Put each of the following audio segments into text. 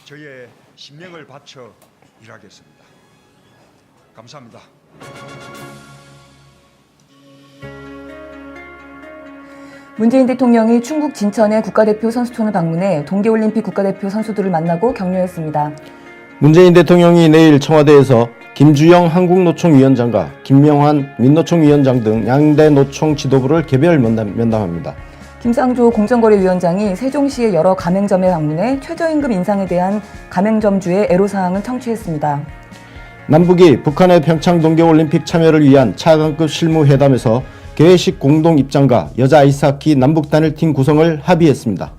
저의 신명을 바쳐 일하겠습니다. 감사합니다. 문재인 대통령이 충북 진천의 국가대표 선수촌을 방문해 동계올림픽 국가대표 선수들을 만나고 격려했습니다. 문재인 대통령이 내일 청와대에서 김주영 한국노총위원장과 김명환 민노총위원장 등 양대 노총 지도부를 개별 면담합니다. 김상조 공정거래위원장이 세종시의 여러 가맹점에 방문해 최저임금 인상에 대한 가맹점주의 애로사항을 청취했습니다. 남북이 북한의 평창 동계올림픽 참여를 위한 차관급 실무회담에서 개회식 공동 입장과 여자 아이스하키 남북단일팀 구성을 합의했습니다.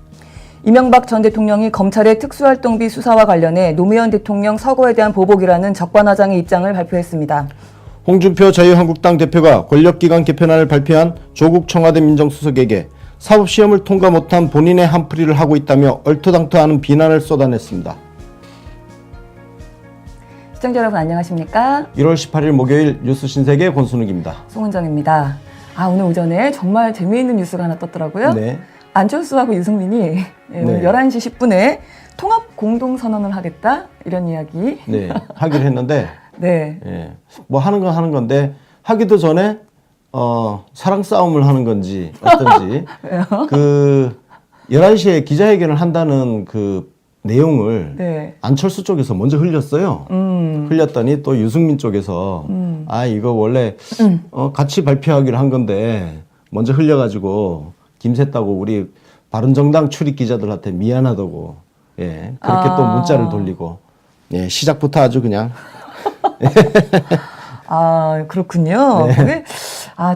이명박 전 대통령이 검찰의 특수활동비 수사와 관련해 노무현 대통령 서거에 대한 보복이라는 적반하장의 입장을 발표했습니다. 홍준표 자유한국당 대표가 권력기관 개편안을 발표한 조국 청와대 민정수석에게 사법시험을 통과 못한 본인의 한풀이를 하고 있다며 얼토당토하는 비난을 쏟아냈습니다. 시청자 여러분 안녕하십니까? 1월 18일 목요일 뉴스 신세계 권순욱입니다. 송은정입니다. 오늘 오전에 정말 재미있는 뉴스가 하나 떴더라고요. 네. 안철수하고 유승민이 오늘 11시 10분에 통합 공동선언을 하겠다 이런 이야기. 네, 하기로 했는데 네. 예, 뭐 하는 건 하는 건데 하기도 전에 사랑 싸움을 하는 건지 어떤지 그 11시에 기자회견을 한다는 그 내용을 네. 안철수 쪽에서 먼저 흘렸어요. 흘렸더니 또 유승민 쪽에서 이거 원래 같이 발표하기로 한 건데 먼저 흘려가지고 김샜다고 우리 바른정당 출입 기자들한테 미안하다고 예 그렇게 또 문자를 돌리고 예 시작부터 아주 그냥 그렇군요. 네. 그게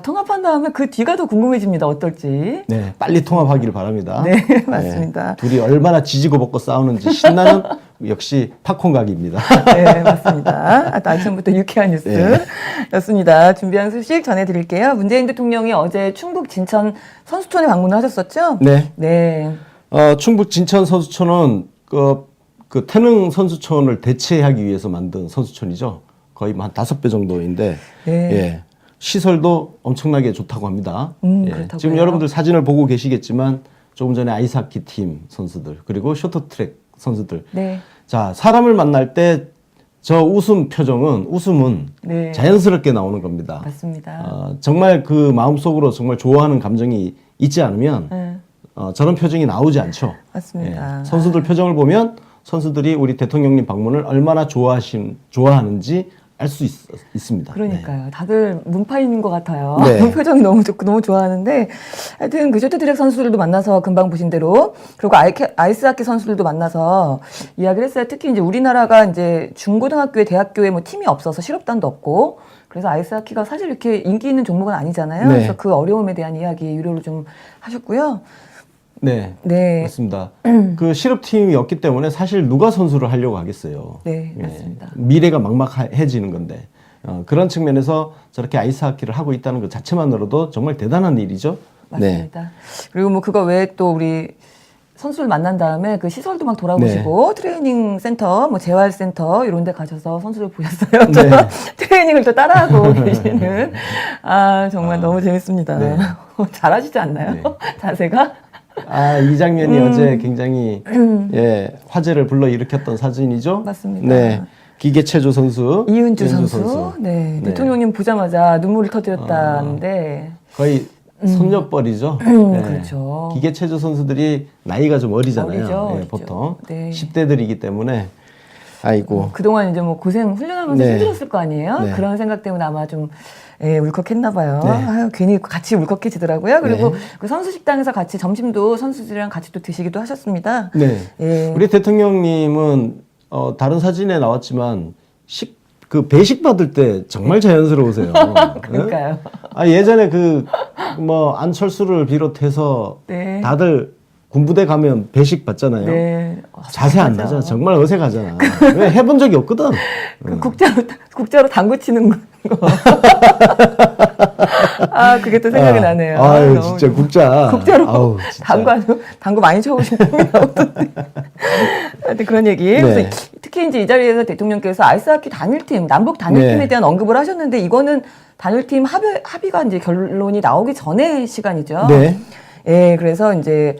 통합한 다음에 그 뒤가 더 궁금해집니다. 어떨지. 네 빨리 통합하기를 바랍니다. 네, 맞습니다. 둘이 얼마나 지지고 볶고 싸우는지 신나는 역시 팝콘각입니다. 네, 맞습니다. 아침부터 유쾌한 뉴스였습니다. 준비한 소식 전해드릴게요. 문재인 대통령이 어제 충북 진천 선수촌에 방문을 하셨었죠? 네. 네. 충북 진천 선수촌은 그 태릉 선수촌을 대체하기 위해서 만든 선수촌이죠. 거의 한 5배 정도인데 네. 예, 시설도 엄청나게 좋다고 합니다. 예, 그렇다고요? 지금 여러분들 사진을 보고 계시겠지만 조금 전에 아이스하키 팀 선수들 그리고 쇼트트랙 선수들 네. 자 사람을 만날 때 저 웃음은 네. 자연스럽게 나오는 겁니다. 맞습니다. 정말 그 마음속으로 정말 좋아하는 감정이 있지 않으면 네. 저런 표정이 나오지 않죠. 맞습니다. 예, 선수들 표정을 보면 선수들이 우리 대통령님 방문을 얼마나 좋아하는지 알 수 있습니다. 그러니까요. 다들 문파인 것 같아요. 네. 표정이 너무 좋고 너무 좋아하는데 하여튼 그 쇼트트랙 선수들도 만나서 금방 보신 대로 그리고 아이스하키 선수들도 만나서 이야기를 했어요. 특히 이제 우리나라가 이제 중고등학교에 대학교에 뭐 팀이 없어서 실업단도 없고 그래서 아이스하키가 사실 이렇게 인기 있는 종목은 아니잖아요. 네. 그래서 그 어려움에 대한 이야기 유료로 좀 하셨고요. 네, 네. 맞습니다. 그 실업팀이 없기 때문에 사실 누가 선수를 하려고 하겠어요. 네, 예, 맞습니다. 미래가 막막해지는 건데 그런 측면에서 저렇게 아이스하키를 하고 있다는 것 자체만으로도 정말 대단한 일이죠. 맞습니다. 그리고 뭐 그거 외에 또 우리 선수를 만난 다음에 그 시설도 막 돌아보시고 트레이닝 센터, 뭐 재활센터 이런 데 가셔서 선수를 보셨어요. 네. 트레이닝을 또 따라하고 계시는 정말 너무 재밌습니다. 네. 잘하시지 않나요? 네. 자세가? 이 장면이 어제 굉장히 화제를 불러일으켰던 사진이죠. 맞습니다. 네, 기계체조 선수 이은주 선수. 네. 네. 대통령님 보자마자 눈물을 터뜨렸다는데 거의 손녀뻘이죠. 그렇죠. 기계체조 선수들이 나이가 좀 어리잖아요. 어리죠, 예, 어리죠. 보통 네. 10대들이기 때문에 아이고. 그동안 이제 뭐 고생 훈련하면서 네. 힘들었을 거 아니에요? 네. 그런 생각 때문에 아마 좀 울컥했나 봐요. 네. 괜히 같이 울컥해지더라고요. 그리고 네. 그 선수 식당에서 같이 점심도 선수들이랑 같이 또 드시기도 하셨습니다. 네. 예. 우리 대통령님은 다른 사진에 나왔지만 그 배식 받을 때 정말 자연스러우세요. 그러니까요. 예전에 뭐 안철수를 비롯해서 네. 다들 군부대 가면 배식 받잖아요. 네. 자세 안 맞아. 나잖아. 정말 어색하잖아. 왜 해본 적이 없거든. 그 국자로 당구 치는 거. 그게 또 생각이 나네요. 아유, 너무 진짜 국자로 아우, 진짜. 당구 많이 쳐보신 분이 없던데. 하여튼 그런 얘기. 네. 그래서 특히 이제 이 자리에서 대통령께서 아이스하키 단일팀, 남북 단일팀에 네. 대한 언급을 하셨는데 이거는 단일팀 합의가 이제 결론이 나오기 전의 시간이죠. 네. 예, 그래서 이제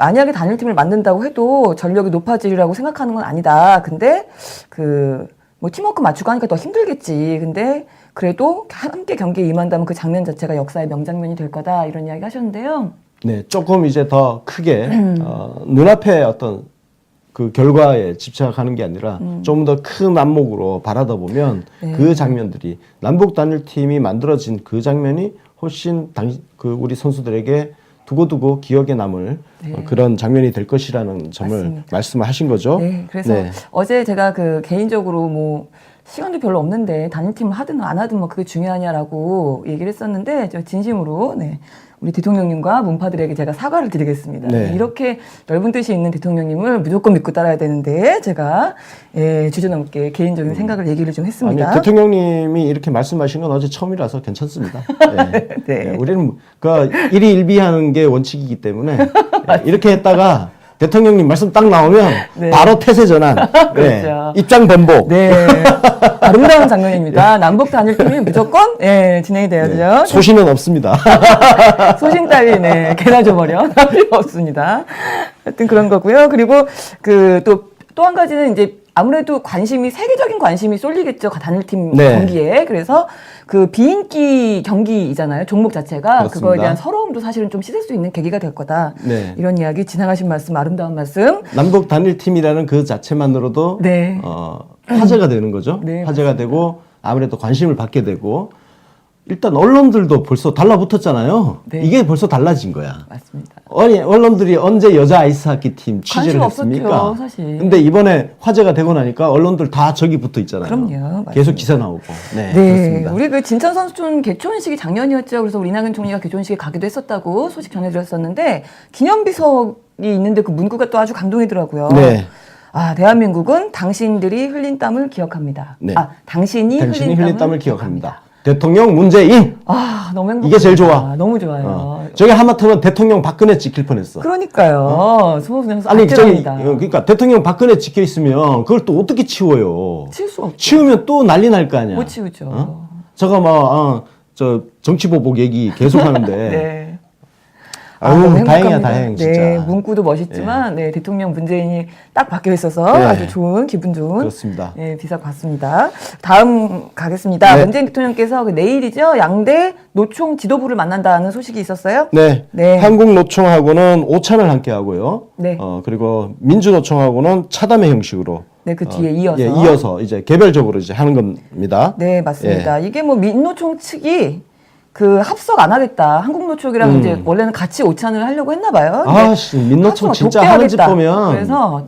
만약에 단일팀을 만든다고 해도 전력이 높아지리라고 생각하는 건 아니다. 근데 뭐 팀워크 맞추고 하니까 더 힘들겠지. 근데 그래도 함께 경기에 임한다면 그 장면 자체가 역사의 명장면이 될 거다. 이런 이야기 하셨는데요. 네, 조금 이제 더 크게 눈앞에 어떤 그 결과에 집착하는 게 아니라 좀 더 큰 안목으로 바라다 보면 네. 그 장면들이 남북 단일팀이 만들어진 그 장면이 훨씬 우리 선수들에게 두고두고 기억에 남을 네. 그런 장면이 될 것이라는 점을 맞습니다. 말씀을 하신 거죠. 네, 그래서 네. 어제 제가 개인적으로 뭐 시간도 별로 없는데 단일팀을 하든 안 하든 뭐 그게 중요하냐라고 얘기를 했었는데 저 진심으로 우리 대통령님과 문파들에게 제가 사과를 드리겠습니다. 네. 이렇게 넓은 뜻이 있는 대통령님을 무조건 믿고 따라야 되는데 제가 주저넘게 개인적인 생각을 얘기를 좀 했습니다. 아니, 대통령님이 이렇게 말씀하신 건 어제 처음이라서 괜찮습니다. 네. 네. 네, 우리는 일희일비하는 게 원칙이기 때문에 이렇게 했다가 대통령님 말씀 딱 나오면 네. 바로 태세 전환, 그렇죠. 입장 변복. 네. 아름다운 장면입니다. 남북 단일팀이 무조건 진행이 돼야죠. 네, 소신은 없습니다. 소신 따위, 개나 줘버려. 필요 없습니다. 하여튼 그런 거고요. 그리고 또 한 가지는 이제 아무래도 세계적인 관심이 쏠리겠죠. 단일팀 네. 경기에. 그래서 그 비인기 경기이잖아요. 종목 자체가. 그렇습니다. 그거에 대한 서러움도 사실은 좀 씻을 수 있는 계기가 될 거다. 네. 이런 이야기 지나가신 말씀, 아름다운 말씀. 남북 단일팀이라는 그 자체만으로도 네. 화제가 되는 거죠. 네, 화제가 되고 아무래도 관심을 받게 되고 일단 언론들도 벌써 달라붙었잖아요. 네. 이게 벌써 달라진 거야. 맞습니다. 아니, 언론들이 언제 여자 아이스하키 팀 취재를 관심 했습니까? 없었죠, 사실. 근데 이번에 화제가 되고 나니까 언론들 다 저기 붙어 있잖아요. 그럼요, 맞습니다. 계속 기사 나오고. 네, 네, 그렇습니다. 우리 진천 선수촌 개촌식이 작년이었죠. 그래서 우리 이낙연 총리가 개촌식에 가기도 했었다고 소식 전해드렸었는데 기념비석이 있는데 그 문구가 또 아주 감동이더라고요. 네. 대한민국은 당신들이 흘린 땀을 기억합니다. 네. 당신이 흘린 땀을 기억합니다. 대통령 문재인. 너무 행복해. 이게 제일 좋아. 너무 좋아요. 저게 하마터면 대통령 박근혜 찍힐 뻔했어. 그러니까요. 소모선에서 아니, 그러니까 대통령 박근혜 찍혀 있으면 그걸 또 어떻게 치워요? 치울 수 없죠. 치우면 또 난리 날 거 아니야. 못 치우죠. 저거 저 정치보복 얘기 계속 하는데. 네. 아유, 너무 다행이야, 행복합니다. 다행, 진짜. 네, 문구도 멋있지만, 대통령 문재인이 딱 박혀 있어서 네. 아주 기분 좋은. 그렇습니다. 비석 봤습니다. 다음 가겠습니다. 네. 문재인 대통령께서 내일이죠. 양대 노총 지도부를 만난다는 소식이 있었어요. 네. 네. 한국노총하고는 오찬을 함께 하고요. 네. 그리고 민주노총하고는 차담회 형식으로. 네, 그 뒤에 이어서. 이어서 이제 개별적으로 이제 하는 겁니다. 네, 맞습니다. 이게 민노총 측이 합석 안 하겠다. 한국노총이랑 이제 원래는 같이 오찬을 하려고 했나 봐요. 민노총 진짜 하는 짓 보면. 그래서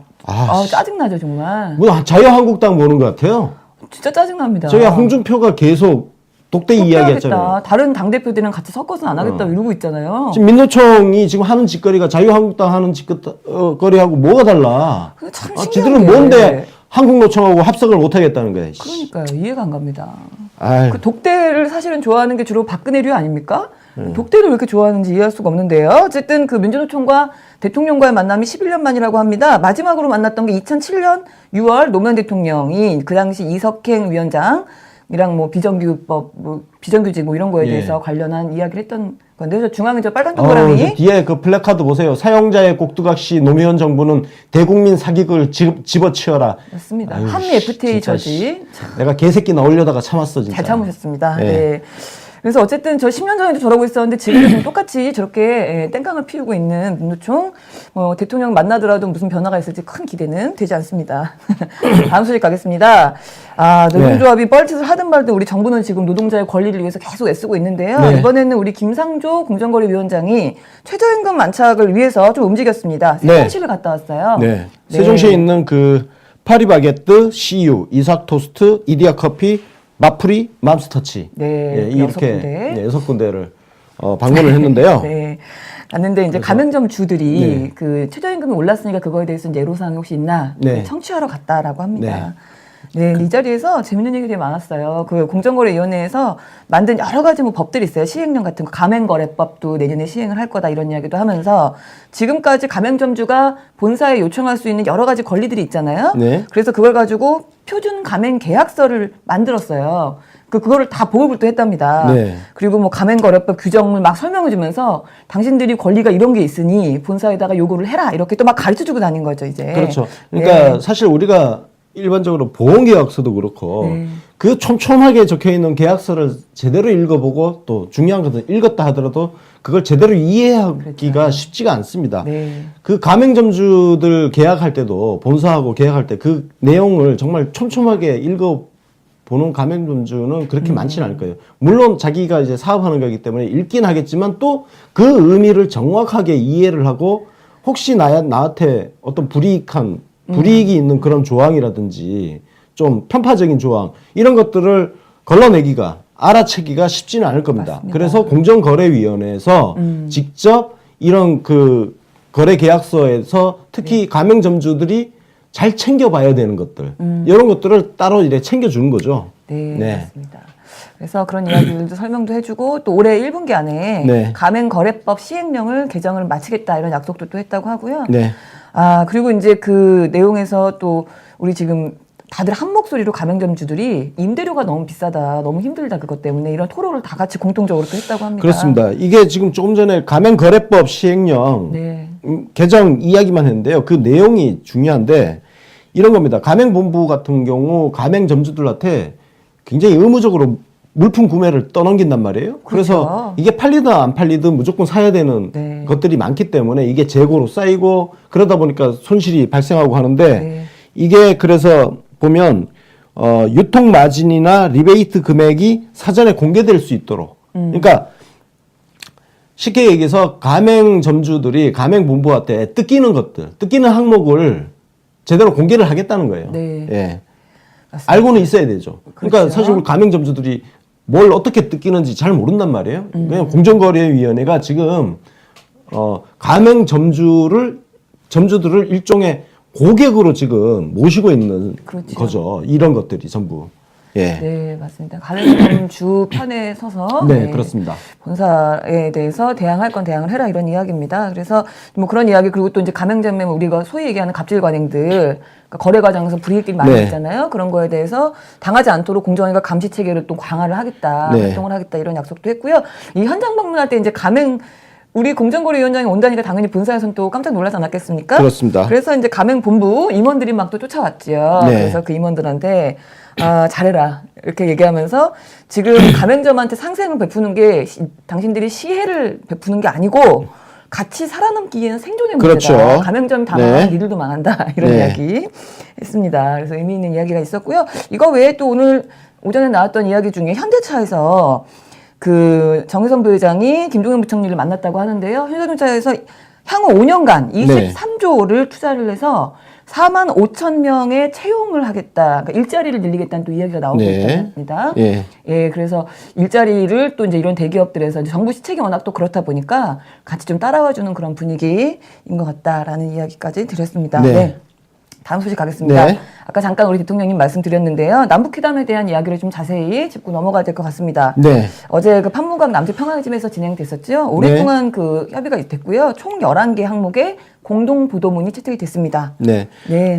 짜증나죠, 정말. 뭐 자유한국당 보는 것 같아요. 진짜 짜증납니다. 저희 홍준표가 계속 독대 이야기했잖아요. 다른 당대표들이랑 같이 섞어서는 안 하겠다고 이러고 있잖아요. 지금 민노총이 지금 하는 짓거리가 자유한국당 하는 짓거리하고 뭐가 달라? 그게 참 신기한 지들은 게. 뭔데 한국노총하고 합석을 못 하겠다는 거야. 그러니까요. 이해가 안 갑니다. 아유. 그 독대를 사실은 좋아하는 게 주로 박근혜류 아닙니까? 독대를 왜 이렇게 좋아하는지 이해할 수가 없는데요. 어쨌든 민주노총과 대통령과의 만남이 11년 만이라고 합니다. 마지막으로 만났던 게 2007년 6월 노무현 대통령이 그 당시 이석행 위원장이랑 비정규법, 비정규직 이런 거에 대해서 관련한 이야기를 했던 건데, 저 중앙에 저 빨간 동그라미. 뒤에 그 플래카드 보세요. 사용자의 꼭두각시 노무현 정부는 대국민 사기극을 집어치워라. 맞습니다. 아유, 한미 FTA 진짜, 저지. 내가 개새끼 나오려다가 참았어, 진짜. 잘 참으셨습니다. 네. 네. 그래서 어쨌든 저 10년 전에도 저러고 있었는데 지금도 좀 똑같이 저렇게 땡깡을 피우고 있는 민노총 대통령 만나더라도 무슨 변화가 있을지 큰 기대는 되지 않습니다. 다음 소식 가겠습니다. 노동조합이 뻘짓을 하든 말든 우리 정부는 지금 노동자의 권리를 위해서 계속 애쓰고 있는데요. 네. 이번에는 우리 김상조 공정거래위원장이 최저임금 안착을 위해서 좀 움직였습니다. 세종시를 갔다 왔어요. 네. 세종시에 있는 그 파리바게뜨, CU, 이삭토스트, 이디야 커피, 마프리, 맘스터치. 네, 이렇게 6군데를 방문을 했는데요. 네. 갔는데 이제 가맹점 주들이 그 최저임금이 올랐으니까 그거에 대해서 이제 애로사항이 혹시 있나 청취하러 갔다라고 합니다. 네, 이 자리에서 재밌는 얘기들이 많았어요. 그 공정거래위원회에서 만든 여러 가지 법들이 있어요. 시행령 같은 거, 가맹거래법도 내년에 시행을 할 거다 이런 이야기도 하면서 지금까지 가맹점주가 본사에 요청할 수 있는 여러 가지 권리들이 있잖아요. 네. 그래서 그걸 가지고 표준 가맹 계약서를 만들었어요. 그거를 다 보급을 또 했답니다. 네. 그리고 뭐 가맹거래법 규정을 막 설명해주면서 당신들이 권리가 이런 게 있으니 본사에다가 요구를 해라 이렇게 또 막 가르쳐주고 다닌 거죠 이제. 그렇죠. 그러니까 네. 사실 우리가 일반적으로 보험계약서도 그렇고 네. 그 촘촘하게 적혀있는 계약서를 제대로 읽어보고 또 중요한 것은 읽었다 하더라도 그걸 제대로 이해하기가 그렇죠. 쉽지가 않습니다. 네. 그 가맹점주들 계약할 때도 본사하고 계약할 때 그 내용을 정말 촘촘하게 읽어보는 가맹점주는 그렇게 많지는 않을 거예요. 물론 자기가 이제 사업하는 거기 때문에 읽긴 하겠지만 또 그 의미를 정확하게 이해를 하고 혹시 나한테 어떤 불이익이 있는 그런 조항이라든지 좀 편파적인 조항 이런 것들을 걸러내기가 알아채기가 쉽지는 않을 겁니다. 맞습니다. 그래서 공정거래위원회에서 직접 이런 그 거래 계약서에서 특히 가맹점주들이 잘 챙겨봐야 되는 것들 이런 것들을 따로 이렇게 챙겨주는 거죠. 네, 맞습니다. 그래서 그런 이야기들도 설명도 해주고 또 올해 1분기 안에 네. 가맹거래법 시행령을 개정을 마치겠다 이런 약속도 또 했다고 하고요. 네. 아 그리고 이제 그 내용에서 또 우리 지금 다들 한 목소리로 가맹점주들이 임대료가 너무 비싸다, 너무 힘들다 그것 때문에 이런 토론을 다 같이 공통적으로 또 했다고 합니다. 그렇습니다. 이게 지금 조금 전에 가맹거래법 시행령 네. 개정 이야기만 했는데요. 그 내용이 중요한데 이런 겁니다. 가맹본부 같은 경우 가맹점주들한테 굉장히 의무적으로 물품 구매를 떠넘긴단 말이에요. 그래서 그렇죠. 이게 팔리든 안 팔리든 무조건 사야 되는 네. 것들이 많기 때문에 이게 재고로 쌓이고 그러다 보니까 손실이 발생하고 하는데 네. 이게 그래서 보면 유통 마진이나 리베이트 금액이 사전에 공개될 수 있도록 그러니까 쉽게 얘기해서 가맹점주들이 가맹본부한테 뜯기는 항목을 제대로 공개를 하겠다는 거예요. 네. 예. 맞습니다. 알고는 있어야 되죠. 그러니까 그렇죠. 사실 우리 가맹점주들이 뭘 어떻게 뜯기는지 잘 모른단 말이에요. 그냥 공정거래위원회가 지금 점주들을 일종의 고객으로 지금 모시고 있는 그렇죠. 거죠. 이런 것들이 전부. 예. 네, 맞습니다. 가맹점주 편에 서서 네, 그렇습니다. 본사에 대해서 대항할 건 대항을 해라 이런 이야기입니다. 그래서 뭐 그런 이야기 그리고 또 이제 가맹점에 우리가 소위 얘기하는 갑질 관행들 그러니까 거래 과정에서 불이익들이 많이 네. 있잖아요. 그런 거에 대해서 당하지 않도록 공정위가 감시 체계를 또 강화를 하겠다, 네. 활동을 하겠다 이런 약속도 했고요. 이 현장 방문할 때 이제 우리 공정거래위원장이 온다니까 당연히 본사에서는 또 깜짝 놀라지 않았겠습니까? 그렇습니다. 그래서 이제 가맹본부 임원들이 막 또 쫓아왔죠. 네. 그래서 그 임원들한테 잘해라 이렇게 얘기하면서 지금 가맹점한테 상생을 베푸는 게 당신들이 시혜를 베푸는 게 아니고 같이 살아남기에는 생존의 문제다. 그렇죠. 가맹점이 다 망하면 네. 니들도 망한다 이런 네. 이야기 했습니다. 그래서 의미 있는 이야기가 있었고요. 이거 외에 또 오늘 오전에 나왔던 이야기 중에 현대차에서 그 정의선 부회장이 김종인 부총리를 만났다고 하는데요. 현대차에서 향후 5년간 23조를 투자를 해서 4만 5천 명의 채용을 하겠다. 그러니까 일자리를 늘리겠다는 또 이야기가 나오고 네. 있답니다. 예. 예, 그래서 일자리를 또 이제 이런 대기업들에서 이제 정부 시책이 워낙 또 그렇다 보니까 같이 좀 따라와주는 그런 분위기인 것 같다라는 이야기까지 드렸습니다. 네. 다음 소식 가겠습니다. 네. 아까 잠깐 우리 대통령님 말씀드렸는데요. 남북회담에 대한 이야기를 좀 자세히 짚고 넘어가야 될 것 같습니다. 네. 어제 그 판문각 남북평화집에서 진행됐었죠. 오랫동안 그 협의가 됐고요. 총 11개 항목의 공동 보도문이 채택이 됐습니다. 네. 네.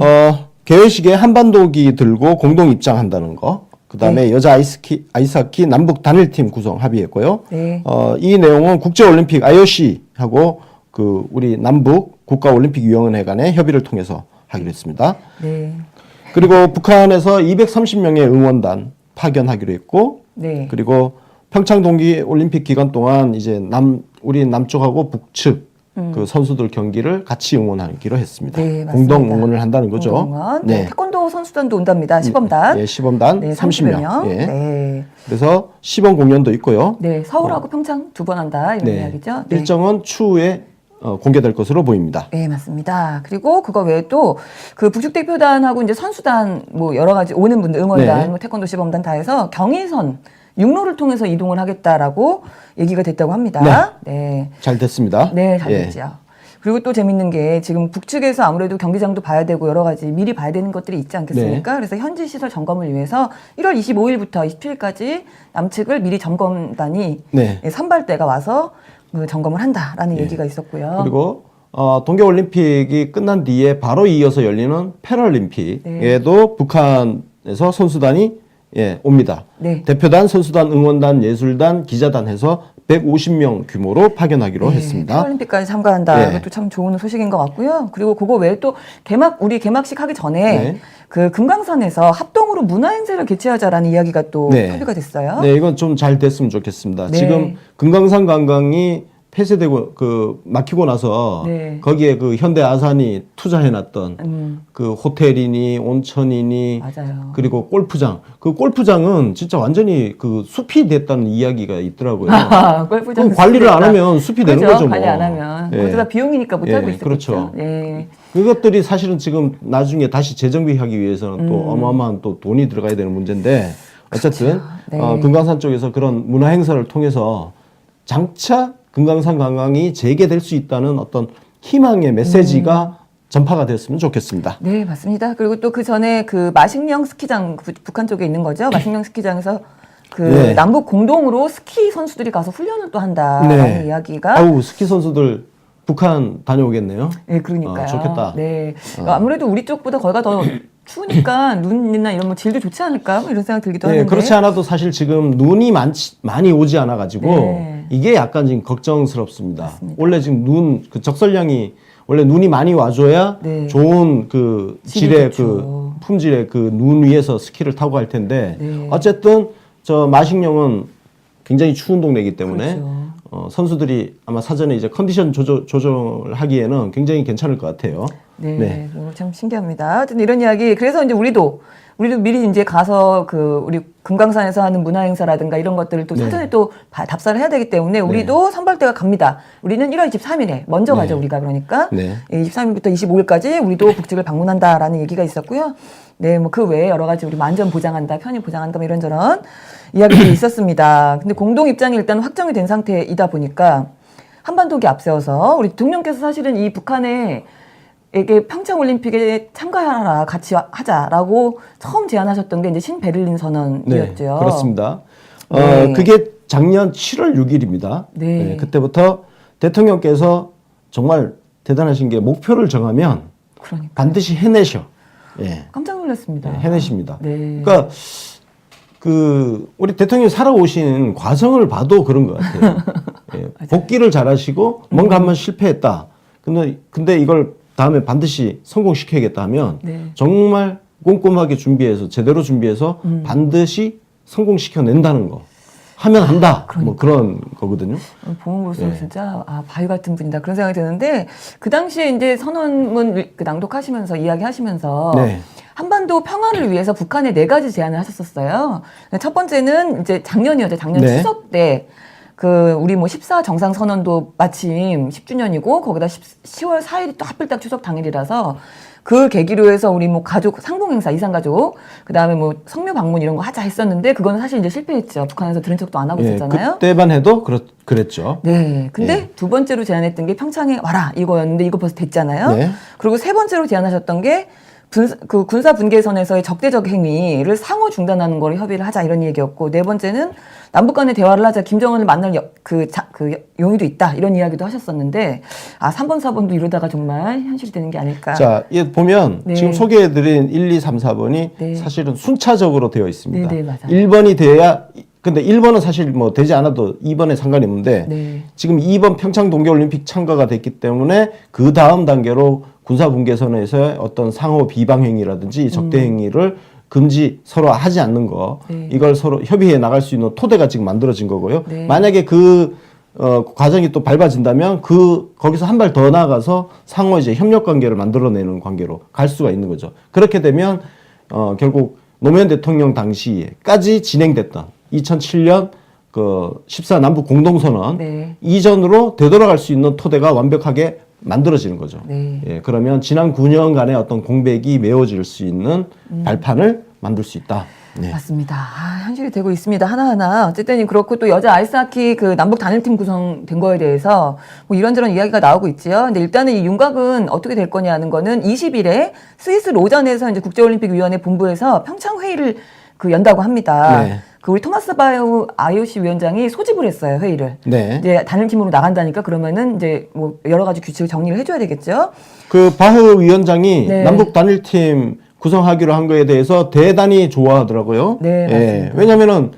개회식에 한반도기 들고 공동 입장한다는 거. 그다음에 네. 여자 아이스하키 남북 단일팀 구성 합의했고요. 네. 이 내용은 국제올림픽 IOC하고 그 우리 남북 국가올림픽위원회 간의 협의를 통해서 하기로 했습니다. 네. 그리고 북한에서 230명의 응원단 파견하기로 했고, 네. 그리고 평창 동계 올림픽 기간 동안 이제 우리 남쪽하고 북측 그 선수들 경기를 같이 응원하기로 했습니다. 네, 맞습니다. 공동 응원을 한다는 거죠. 공동 응원. 네. 태권도 선수단도 온답니다. 시범단. 예, 시범단 네, 30명. 30명. 예. 네. 그래서 시범 공연도 있고요. 네, 서울하고 평창 두 번 한다 이런 이야기죠. 네. 일정은 추후에 공개될 것으로 보입니다. 네, 맞습니다. 그리고 그거 외에 또 그 북측 대표단하고 이제 선수단 뭐 여러 가지 오는 분들 응원단, 네. 뭐 태권도 시범단 다 해서 경의선 육로를 통해서 이동을 하겠다라고 얘기가 됐다고 합니다. 네. 잘 됐습니다. 네, 잘 예. 됐죠. 그리고 또 재밌는 게 지금 북측에서 아무래도 경기장도 봐야 되고 여러 가지 미리 봐야 되는 것들이 있지 않겠습니까? 네. 그래서 현지 시설 점검을 위해서 1월 25일부터 27일까지 남측을 미리 점검단이 네. 선발대가 와서 그 점검을 한다라는 얘기가 있었고요. 그리고 동계올림픽이 끝난 뒤에 바로 이어서 열리는 패럴림픽에도 북한에서 선수단이 예, 옵니다. 네. 대표단, 선수단, 응원단, 예술단, 기자단 해서 150명 규모로 파견하기로 했습니다. 패럴림픽까지 참가한다. 네. 이것도 참 좋은 소식인 것 같고요. 그리고 그거 외에 또 우리 개막식 하기 전에 네. 그 금강산에서 합동으로 문화행사를 개최하자라는 이야기가 또 네. 협의가 됐어요. 네, 이건 좀 잘 됐으면 좋겠습니다. 네. 지금 금강산 관광이 폐쇄되고 막히고 나서 네. 거기에 그 현대 아산이 투자해놨던 그 호텔이니 온천이니 맞아요. 그리고 골프장. 그 골프장은 진짜 완전히 그 숲이 됐다는 이야기가 있더라고요. 골프장 그럼 관리를 안 하면 숲이 되는 거죠, 뭐. 관리 안 하면. 예. 그것도 다 비용이니까 못 하고 예, 있었죠. 그렇죠. 네. 그것들이 사실은 지금 나중에 다시 재정비하기 위해서는 또 어마어마한 또 돈이 들어가야 되는 문제인데 어쨌든 그렇죠. 네. 금강산 쪽에서 그런 문화 행사를 통해서 장차 금강산 관광이 재개될 수 있다는 어떤 희망의 메시지가 전파가 됐으면 좋겠습니다. 네, 맞습니다. 그리고 또 그 전에 그 마식령 스키장 북한 쪽에 있는 거죠. 마식령 스키장에서 그 네. 남북 공동으로 스키 선수들이 가서 훈련을 또 한다라는 네. 이야기가 아우 스키 선수들 북한 다녀오겠네요. 네, 그러니까요. 좋겠다. 네. 아무래도 우리 쪽보다 거기가 더 추우니까 눈이나 이런 뭐 질도 좋지 않을까? 뭐 이런 생각 들기도 네, 하는데. 그렇지 않아도 사실 지금 눈이 많이 오지 않아 가지고 네. 이게 약간 지금 걱정스럽습니다. 맞습니다. 원래 지금 그 적설량이 원래 눈이 많이 와줘야 네. 좋은 그 질이 질의 좋죠. 그 품질의 그 눈 위에서 스키를 타고 할 텐데 네. 어쨌든 저 마식령은 굉장히 추운 동네이기 때문에 그렇죠. 선수들이 아마 사전에 이제 컨디션 조절하기에는 굉장히 괜찮을 것 같아요. 네, 네. 참 신기합니다. 하여튼 이런 이야기. 그래서 이제 우리도 미리 이제 가서 그 우리 금강산에서 하는 문화 행사라든가 이런 것들을 또 네. 사전에 또 답사를 해야 되기 때문에 우리도 선발대가 갑니다. 우리는 1월 23일에 먼저 가죠, 우리가. 그러니까 네. 23일부터 25일까지 우리도 북측을 방문한다라는 얘기가 있었고요. 네, 뭐 그 외에 여러 가지 우리 안전 보장한다, 편의 보장한다, 뭐 이런저런 이야기들이 있었습니다. 근데 공동 입장이 일단 확정이 된 상태이다 보니까 한반도기 앞세워서 우리 대통령께서 사실은 이 북한에 에게 평창올림픽에 참가하라, 같이 하자라고 처음 제안하셨던 게 이제 신베를린 선언이었죠. 네, 그렇습니다. 네. 그게 작년 7월 6일입니다. 네. 그때부터 대통령께서 정말 대단하신 게 목표를 정하면 그러니까 반드시 해내셔. 예. 깜짝 놀랐습니다. 네, 해내십니다. 네. 그러니까 그 우리 대통령이 살아오신 과정을 봐도 그런 것 같아요. 예, 복귀를 잘하시고 뭔가 한번 실패했다. 근데 이걸 다음에 반드시 성공시켜야겠다 하면 네. 정말 꼼꼼하게 준비해서 제대로 준비해서 반드시 성공시켜낸다는 거. 하면 한다. 뭐 그런 거거든요. 보면 볼수록 네. 진짜 바위 같은 분이다 그런 생각이 드는데 그 당시에 이제 선언문 그 낭독하시면서 이야기하시면서 네. 한반도 평화를 위해서 북한에 4가지 제안을 하셨었어요. 첫 번째는 이제 작년이었죠. 작년 네. 추석 때. 그 우리 뭐 14 정상선언도 마침 10주년이고 거기다 10월 4일이 또 하필 딱 추석 당일이라서 그 계기로 해서 우리 뭐 가족 상봉 행사 이산가족 그다음에 뭐 성묘 방문 이런 거 하자 했었는데 그거는 사실 이제 실패했죠. 북한에서 들은 척도 안 하고 있었잖아요. 그때만 해도 그랬죠. 네. 근데 예. 두 번째로 제안했던 게 평창에 와라 이거였는데 이거 벌써 됐잖아요. 네. 그리고 세 번째로 제안하셨던 게 그 군사 분계선에서의 적대적 행위를 상호 중단하는 걸 협의를 하자 이런 얘기였고 네 번째는 남북 간의 대화를 하자 김정은을 만날 그 용의도 있다 이런 이야기도 하셨었는데 3번 4번도 이러다가 정말 현실이 되는 게 아닐까. 자, 보면 네. 지금 소개해드린 1, 2, 3, 4번이 네. 사실은 순차적으로 되어 있습니다. 네, 네, 맞아요. 1번이 돼야 근데 1번은 사실 뭐 되지 않아도 2번에 상관이 없는데 네. 지금 2번 평창 동계올림픽 참가가 됐기 때문에 그 다음 단계로 군사분계선에서의 어떤 상호 비방행위라든지 적대행위를 금지 서로 하지 않는 거 네. 이걸 서로 협의해 나갈 수 있는 토대가 지금 만들어진 거고요. 네. 만약에 그 과정이 또 밟아진다면 거기서 한 발 더 나아가서 상호 이제 협력 관계를 만들어내는 관계로 갈 수가 있는 거죠. 그렇게 되면 결국 노무현 대통령 당시까지 진행됐던 2007년 그 14 남북 공동선언 네. 이전으로 되돌아갈 수 있는 토대가 완벽하게 만들어지는 거죠. 네. 예, 그러면 지난 9년간의 어떤 공백이 메워질 수 있는 발판을 만들 수 있다. 네. 맞습니다. 현실이 되고 있습니다. 하나하나. 어쨌든 그렇고 또 여자 아이스하키 그 남북 단일팀 구성된 거에 대해서 뭐 이런저런 이야기가 나오고 있지요. 근데 일단은 이 윤곽은 어떻게 될 거냐는 거는 20일에 스위스 로잔에서 이제 국제올림픽위원회 본부에서 평창 회의를 연다고 합니다. 네. 그 우리 토마스 바흐 IOC 위원장이 소집을 했어요, 회의를. 네. 이제 단일팀으로 나간다니까 그러면은 이제 뭐 여러 가지 규칙을 정리를 해줘야 되겠죠. 그 바흐 위원장이 네. 남북 단일팀 구성하기로 한 거에 대해서 대단히 좋아하더라고요. 네, 맞습니다. 왜냐면은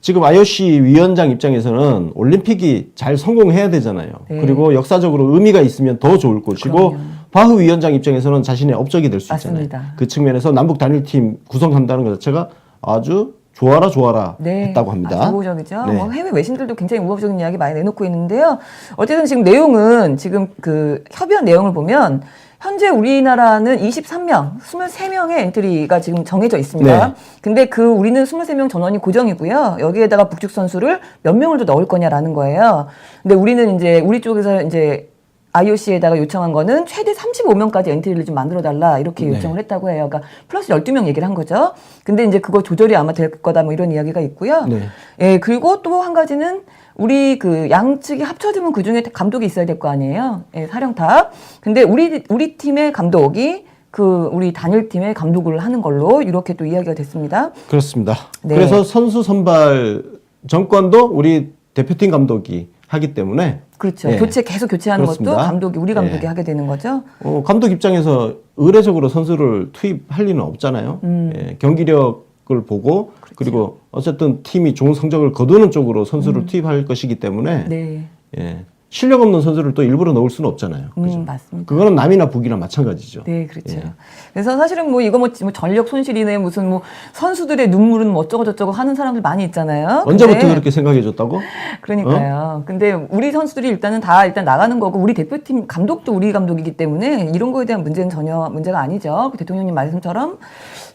지금 IOC 위원장 입장에서는 올림픽이 잘 성공해야 되잖아요. 네. 그리고 역사적으로 의미가 있으면 더 좋을 것이고 그럼요. 바흐 위원장 입장에서는 자신의 업적이 될 수 있잖아요. 맞습니다. 그 측면에서 남북 단일팀 구성한다는 것 자체가 아주 좋아라 네, 했다고 합니다. 아주 우호적이죠. 네. 뭐 해외 외신들도 굉장히 우호적인 이야기 많이 내놓고 있는데요. 어쨌든 지금 내용은 지금 그 협의한 내용을 보면 현재 우리나라는 23명, 23명의 엔트리가 지금 정해져 있습니다. 네. 근데 그 우리는 23명 전원이 고정이고요. 여기에다가 북측 선수를 몇 명을 더 넣을 거냐라는 거예요. 근데 우리는 이제 우리 쪽에서 이제 IOC에다가 요청한 거는 최대 35명까지 엔트리를 좀 만들어 달라 이렇게 네. 요청을 했다고 해요. 그러니까 플러스 12명 얘기를 한 거죠. 근데 이제 그거 조절이 아마 될 거다 뭐 이런 이야기가 있고요. 네. 예, 그리고 또 한 가지는 우리 그 양측이 합쳐지면 그 중에 감독이 있어야 될 거 아니에요. 예, 사령탑. 근데 우리 팀의 감독이 그 우리 단일팀의 감독을 하는 걸로 이렇게 또 이야기가 됐습니다. 그렇습니다. 네. 그래서 선수 선발 정권도 우리 대표팀 감독이 하기 때문에 그렇죠. 예. 계속 교체하는 그렇습니다. 것도 감독이 우리 감독이 예. 하게 되는 거죠. 감독 입장에서 의례적으로 선수를 투입할 리는 없잖아요. 예, 경기력을 보고 그리고 어쨌든 팀이 좋은 성적을 거두는 쪽으로 선수를 투입할 것이기 때문에 네. 예, 실력 없는 선수를 또 일부러 넣을 수는 없잖아요. 그죠? 맞습니다. 그거는 남이나 북이나 마찬가지죠. 네, 그렇죠. 예. 그래서 사실은 뭐 이거 뭐 전력 손실이네 무슨 뭐 선수들의 눈물은 뭐 어쩌고 저쩌고 하는 사람들 많이 있잖아요. 언제부터 근데 그렇게 생각해 줬다고? 그러니까요. 근데 우리 선수들이 일단 나가는 거고 우리 대표팀 감독도 우리 감독이기 때문에 이런 거에 대한 문제는 전혀 문제가 아니죠. 그 대통령님 말씀처럼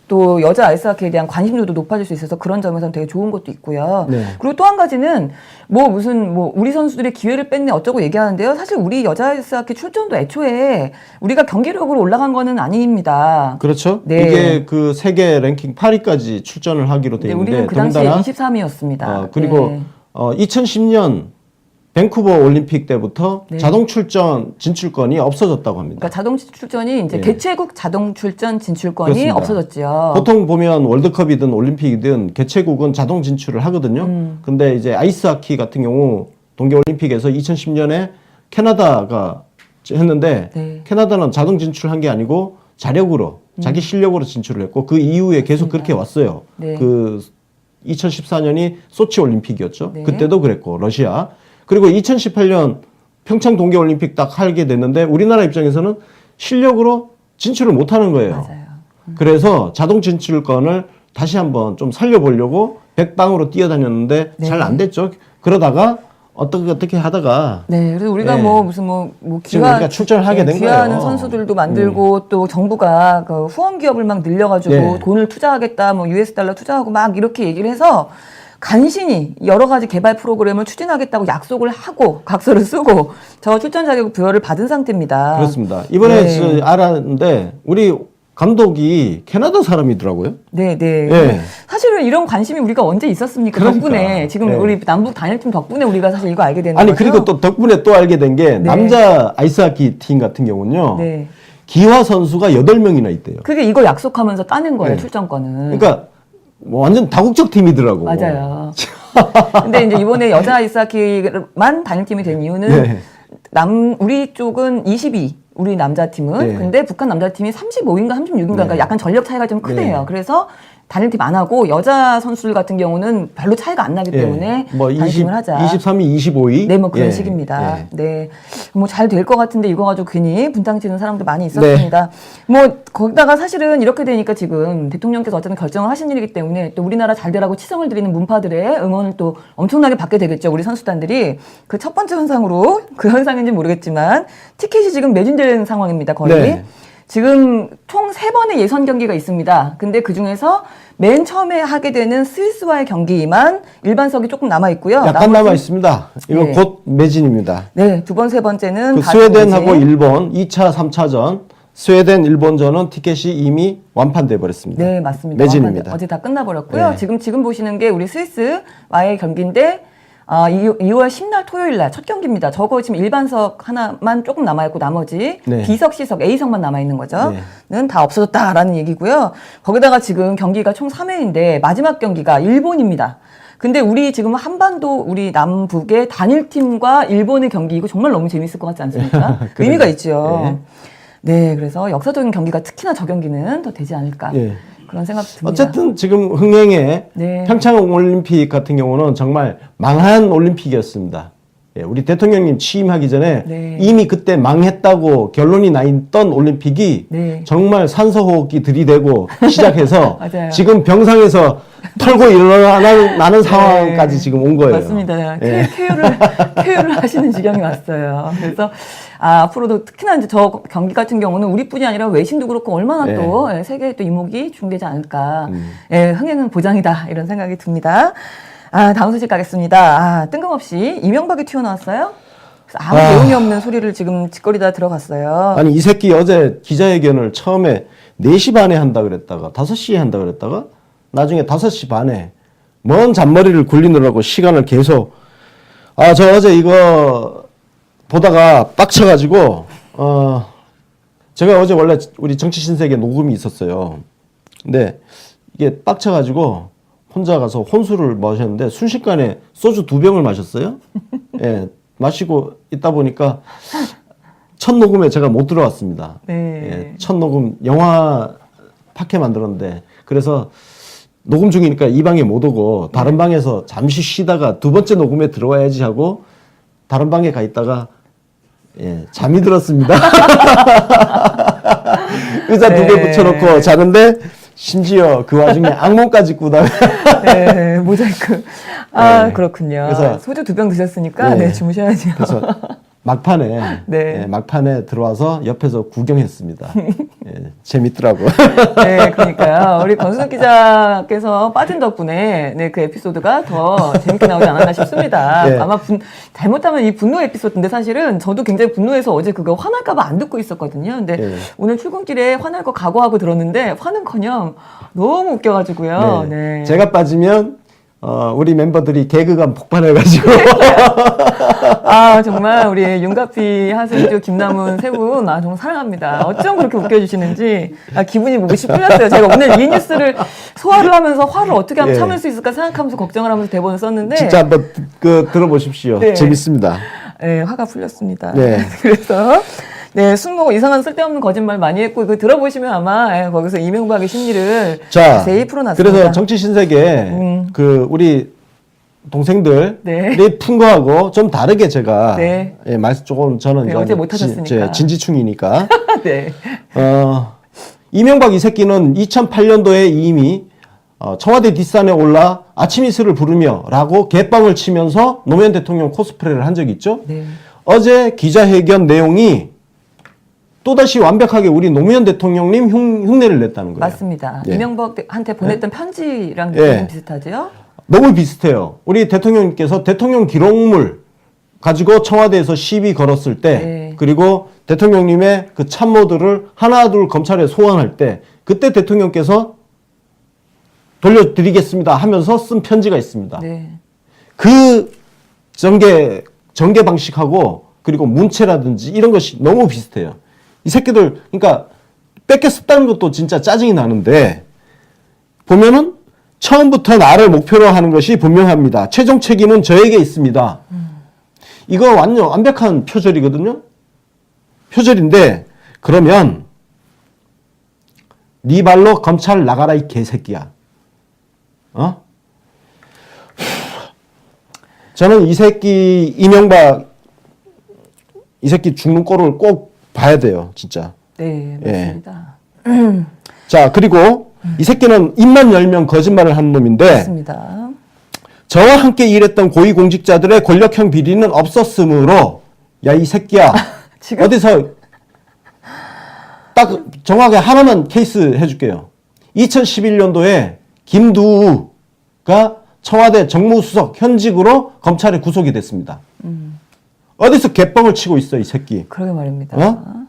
또 여자 아이스하키에 대한 관심도도 높아질 수 있어서 그런 점에서는 되게 좋은 것도 있고요. 네. 그리고 또 한 가지는 뭐 무슨 뭐 우리 선수들의 기회를 뺐네 어쩌고 얘기하는데요. 사실 우리 여자 아이스하키 출전도 애초에 우리가 경기력으로 올라간 거는 아닙니다. 그렇죠. 네. 이게 그 세계 랭킹 8위까지 출전을 하기로 돼 네, 있는데 우리는 그 당시에 더군다나 23위였습니다. 그리고 네. 2010년 밴쿠버 올림픽 때부터 네. 자동 출전 진출권이 없어졌다고 합니다. 그러니까 자동 출전이 이제 예. 개최국 자동 출전 진출권이 그렇습니다. 없어졌죠. 보통 보면 월드컵이든 올림픽이든 개최국은 자동 진출을 하거든요. 근데 이제 아이스하키 같은 경우 동계올림픽에서 2010년에 캐나다가 했는데 네. 캐나다는 자동 진출한 게 아니고 자력으로 자기 실력으로 진출을 했고 그 이후에 계속 그렇게 왔어요. 네. 그 2014년이 소치 올림픽이었죠. 네. 그때도 그랬고 러시아. 그리고 2018년 평창 동계올림픽 딱 하게 됐는데 우리나라 입장에서는 실력으로 진출을 못 하는 거예요. 맞아요. 그래서 자동 진출권을 다시 한번 좀 살려보려고 백방으로 뛰어다녔는데 네. 잘 안 됐죠. 그러다가 어떻게 하다가 네, 그래서 우리가 네. 뭐 무슨 뭐 지금 우리가 출전을 하게 된 귀화하는 거예요. 선수들도 만들고 또 정부가 그 후원 기업을 막 늘려가지고 네. 돈을 투자하겠다, 뭐 US 달러 투자하고 막 이렇게 얘기를 해서 간신히 여러 가지 개발 프로그램을 추진하겠다고 약속을 하고 각서를 쓰고 저 출전 자격 부여를 받은 상태입니다. 그렇습니다. 이번에 네. 알았는데 우리 감독이 캐나다 사람이더라고요. 네, 네. 네. 사실은 이런 관심이 우리가 언제 있었습니까? 그러니까. 덕분에 지금 네. 우리 남북 단일팀 덕분에 우리가 사실 이거 알게 되는 아니 거죠. 그리고 또 덕분에 또 알게 된 게 남자 아이스하키 팀 같은 경우는요. 네. 기화 선수가 8명이나 있대요. 그게 이거 약속하면서 따낸 거예요, 네. 출전권은. 그러니까 뭐 완전 다국적 팀이더라고. 맞아요. 근데 이제 이번에 여자 아이스하키만 단일팀이 된 이유는 네. 우리 쪽은 22, 우리 남자 팀은. 네. 근데 북한 남자 팀이 35인가 36인가 그러니까 네. 약간 전력 차이가 좀 크대요. 네. 그래서 단일팀 안 하고 여자 선수들 같은 경우는 별로 차이가 안 나기 때문에 뭐 단일팀을 하자. 23위, 25위. 네, 뭐 그런 예, 식입니다. 예. 네. 뭐 잘 될 것 같은데 이거 가지고 괜히 분탕 치는 사람도 많이 있었습니다. 뭐 거기다가 사실은 이렇게 되니까 지금 대통령께서 어쨌든 결정을 하신 일이기 때문에 또 우리나라 잘 되라고 치성을 드리는 문파들의 응원을 또 엄청나게 받게 되겠죠. 우리 선수단들이. 그 첫 번째 현상으로 그 현상인지 모르겠지만 티켓이 지금 매진된 상황입니다. 거의. 네. 지금 총 3번의 예선 경기가 있습니다. 근데 그 중에서 맨 처음에 하게 되는 스위스와의 경기만 일반석이 조금 남아 있고요. 약간 남아 있습니다. 이거 네. 곧 매진입니다. 네, 두 번, 세 번째는 그 다 스웨덴하고 매진. 일본 2차, 3차전 스웨덴, 일본전은 티켓이 이미 완판돼 버렸습니다. 네, 맞습니다. 매진입니다. 어제 다 끝나버렸고요. 네. 지금 보시는 게 우리 스위스와의 경기인데 2월 10날 토요일 날 첫 경기입니다. 저거 지금 일반석 하나만 조금 남아있고 나머지 네. B석, C석, A석만 남아있는 거죠. 네. 는 다 없어졌다라는 얘기고요. 거기다가 지금 경기가 총 3회인데 마지막 경기가 일본입니다. 근데 우리 지금 한반도 우리 남북의 단일팀과 일본의 경기 이거 정말 너무 재밌을 것 같지 않습니까? 그래요. 의미가 있죠. 네. 네, 그래서 역사적인 경기가 특히나 저 경기는 더 되지 않을까 예. 그런 생각이 듭니다. 어쨌든 지금 흥행의 네. 평창 올림픽 같은 경우는 정말 망한 올림픽이었습니다. 예, 우리 대통령님 취임하기 전에 네. 이미 그때 망했다고 결론이 나 있던 올림픽이 네. 정말 산소호흡기 들이대고 시작해서 맞아요. 지금 병상에서 털고 일어나는 상황까지 지금 온 거예요. 맞습니다. 예. 쾌유를 하시는 지경이 왔어요. 그래서 앞으로도 특히나 이제 저 경기 같은 경우는 우리뿐이 아니라 외신도 그렇고 얼마나 예. 또 세계에 또 이목이 중되지 않을까. 예, 흥행은 보장이다 이런 생각이 듭니다. 다음 소식 가겠습니다. 뜬금없이 이명박이 튀어나왔어요. 그래서 아무 내용이 없는 소리를 지금 짓거리다 들어갔어요. 아니 이 새끼 어제 기자회견을 처음에 4시 반에 한다 그랬다가 5시에 한다 그랬다가 나중에 5시 반에 먼 잔머리를 굴리느라고 시간을 계속 저 어제 이거 보다가 빡쳐가지고 제가 어제 원래 우리 정치신세계 녹음이 있었어요. 근데 이게 빡쳐가지고 혼자 가서 혼술을 마셨는데 순식간에 소주 2병을 마셨어요. 예, 마시고 있다 보니까 첫 녹음에 제가 못 들어왔습니다. 네. 예, 첫 녹음 영화 파케 만들었는데 그래서 녹음 중이니까 이 방에 못 오고 다른 방에서 잠시 쉬다가 2번째 녹음에 들어와야지 하고 다른 방에 가 있다가 잠이 들었습니다. 의자 2개 붙여놓고 자는데 심지어 그 와중에 악몽까지 꾸다가 네, 모자이크. 네. 그렇군요. 그래서 소주 2병 드셨으니까 네. 주무셔야죠. 그래서 막판에 네. 막판에 들어와서 옆에서 구경했습니다. 재밌더라고. 네, 그러니까요. 우리 권순욱 기자께서 빠진 덕분에 그 에피소드가 더 재밌게 나오지 않았나 싶습니다. 네. 아마 잘못하면 이 분노 에피소드인데 사실은 저도 굉장히 분노해서 어제 그거 화날까봐 안 듣고 있었거든요. 근데 네. 오늘 출근길에 화날 거 각오하고 들었는데 화는커녕 너무 웃겨가지고요. 네. 제가 빠지면 우리 멤버들이 개그감 폭발해가지고 정말 우리 윤가피, 하승주, 김남훈 세 분 정말 사랑합니다. 어쩜 그렇게 웃겨주시는지 기분이 몹시 풀렸어요. 제가 오늘 이 뉴스를 소화를 하면서 화를 어떻게 하면 참을 수 있을까 생각하면서 걱정을 하면서 대본을 썼는데 진짜 한번 들어보십시오. 네. 재밌습니다. 네, 화가 풀렸습니다. 네. 그래서 술 먹고 이상한 쓸데없는 거짓말 많이 했고 이거 들어보시면 아마 거기서 이명박의 심리를 자세히 풀어놨습니다. 그래서 정치 신세계 우리 동생들이 네. 푼 거하고 좀 다르게 제가 네. 말씀 조금 저는 네, 어제 못 하셨으니까. 진지충이니까 네. 이명박 이 새끼는 2008년도에 이미 청와대 뒷산에 올라 아침 이슬을 부르며라고 개빵을 치면서 노무현 대통령 코스프레를 한 적이 있죠. 네. 어제 기자회견 내용이 또다시 완벽하게 우리 노무현 대통령님 흉내를 냈다는 거예요. 맞습니다. 예. 이명박한테 보냈던 편지랑 예. 좀 비슷하죠? 너무 비슷해요. 우리 대통령님께서 대통령 기록물 가지고 청와대에서 시비 걸었을 때 네. 그리고 대통령님의 그 참모들을 하나둘 검찰에 소환할 때 그때 대통령께서 돌려드리겠습니다 하면서 쓴 편지가 있습니다. 네. 그 전개 방식하고 그리고 문체라든지 이런 것이 너무 비슷해요. 이 새끼들 그러니까 뺏겼었다는 것도 진짜 짜증이 나는데 보면은 처음부터 나를 목표로 하는 것이 분명합니다. 최종 책임은 저에게 있습니다. 이거 완벽한 표절이거든요. 표절인데 그러면 네 발로 검찰 나가라 이 개새끼야. 저는 이 새끼 이명박 이 새끼 죽는 꼴을 꼭 봐야 돼요, 진짜. 네, 맞습니다. 자, 그리고 이 새끼는 입만 열면 거짓말을 하는 놈인데 맞습니다. 저와 함께 일했던 고위공직자들의 권력형 비리는 없었으므로 야, 이 새끼야. 지금? 어디서 딱 정확하게 하나만 케이스 해줄게요. 2011년도에 김두우가 청와대 정무수석 현직으로 검찰에 구속이 됐습니다. 어디서 개뻥을 치고 있어, 이 새끼. 그러게 말입니다. 어?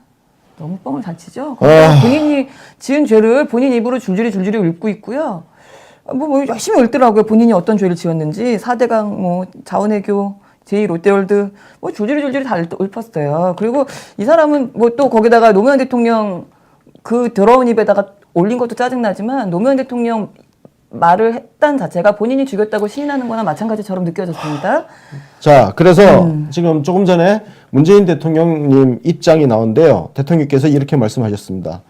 너무 뻥을 잘 치죠? 본인이 지은 죄를 본인 입으로 줄줄이 읊고 있고요. 뭐 열심히 읊더라고요. 본인이 어떤 죄를 지었는지. 4대강, 자원외교, 제2롯데월드, 줄줄이 다 읊었어요. 그리고 이 사람은 또 거기다가 노무현 대통령 그 더러운 입에다가 올린 것도 짜증나지만 노무현 대통령 말을 했다는 자체가 본인이 죽였다고 시인하는 거나 마찬가지처럼 느껴졌습니다. 자, 그래서 지금 조금 전에 문재인 대통령님 입장이 나온데요. 대통령께서 이렇게 말씀하셨습니다.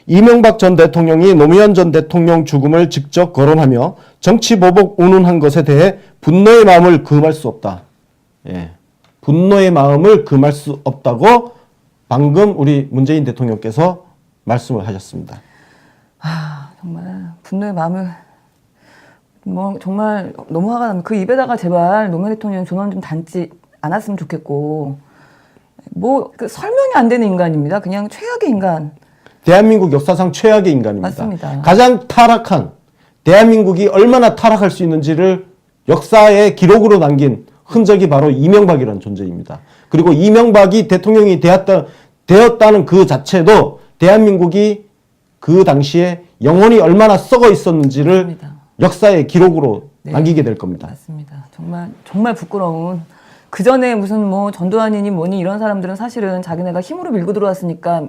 이명박 전 대통령이 노무현 전 대통령 죽음을 직접 거론하며 정치보복 운운한 것에 대해 분노의 마음을 금할 수 없다. 예. 분노의 마음을 금할 수 없다고 방금 우리 문재인 대통령께서 말씀을 하셨습니다. 아, 정말 분노의 마음을 뭐 정말 너무 화가 납니다. 그 입에다가 제발 노무현 대통령 존엄 좀 담지 않았으면 좋겠고 뭐 그 설명이 안 되는 인간입니다. 그냥 최악의 인간. 대한민국 역사상 최악의 인간입니다. 맞습니다. 가장 타락한 대한민국이 얼마나 타락할 수 있는지를 역사의 기록으로 남긴 흔적이 바로 이명박이라는 존재입니다. 그리고 이명박이 대통령이 되었다는 그 자체도 대한민국이 그 당시에 영혼이 얼마나 썩어 있었는지를 맞습니다. 역사의 기록으로 남기게 될 겁니다. 맞습니다. 정말 부끄러운. 그 전에 무슨 뭐 전두환이니 뭐니 이런 사람들은 사실은 자기네가 힘으로 밀고 들어왔으니까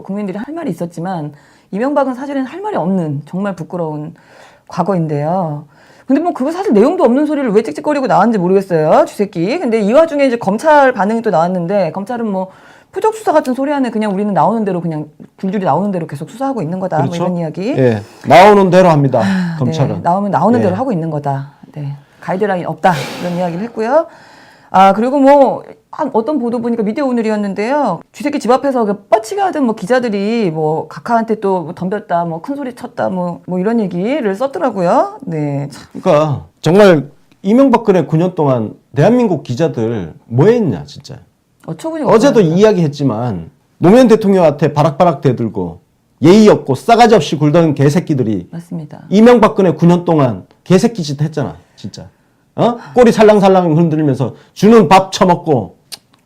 국민들이 할 말이 있었지만 이명박은 사실은 할 말이 없는 정말 부끄러운 과거인데요. 근데 뭐 그거 사실 내용도 없는 소리를 왜 찍찍거리고 나왔는지 모르겠어요. 쥐새끼. 근데 이 와중에 이제 검찰 반응이 또 나왔는데 검찰은 뭐 표적 수사 같은 소리 안에 그냥 우리는 나오는 대로 그냥 굴줄이 나오는 대로 계속 수사하고 있는 거다. 그렇죠? 뭐 이런 이야기. 예, 나오는 대로 합니다. 검찰은. 네, 나오는 예. 대로 하고 있는 거다. 네. 가이드라인 없다. 이런 이야기를 했고요. 아, 그리고 뭐, 어떤 보도 보니까 미디어 오늘이었는데요. 쥐새끼 집 앞에서 뻗치게 하던 뭐 기자들이 뭐 각하한테 또 덤볐다, 뭐 큰 소리 쳤다, 뭐 이런 얘기를 썼더라고요. 네. 참. 그러니까 정말 이명박근혜 9년 동안 대한민국 기자들 뭐 했냐, 진짜. 어처구니가 어제도 없어요. 이야기했지만 노무현 대통령한테 바락바락 대들고 예의 없고 싸가지 없이 굴던 개새끼들이 맞습니다. 이명박근혜 9년 동안 개새끼 짓 했잖아, 진짜. 꼬리 살랑살랑 흔들면서 주는 밥 처먹고.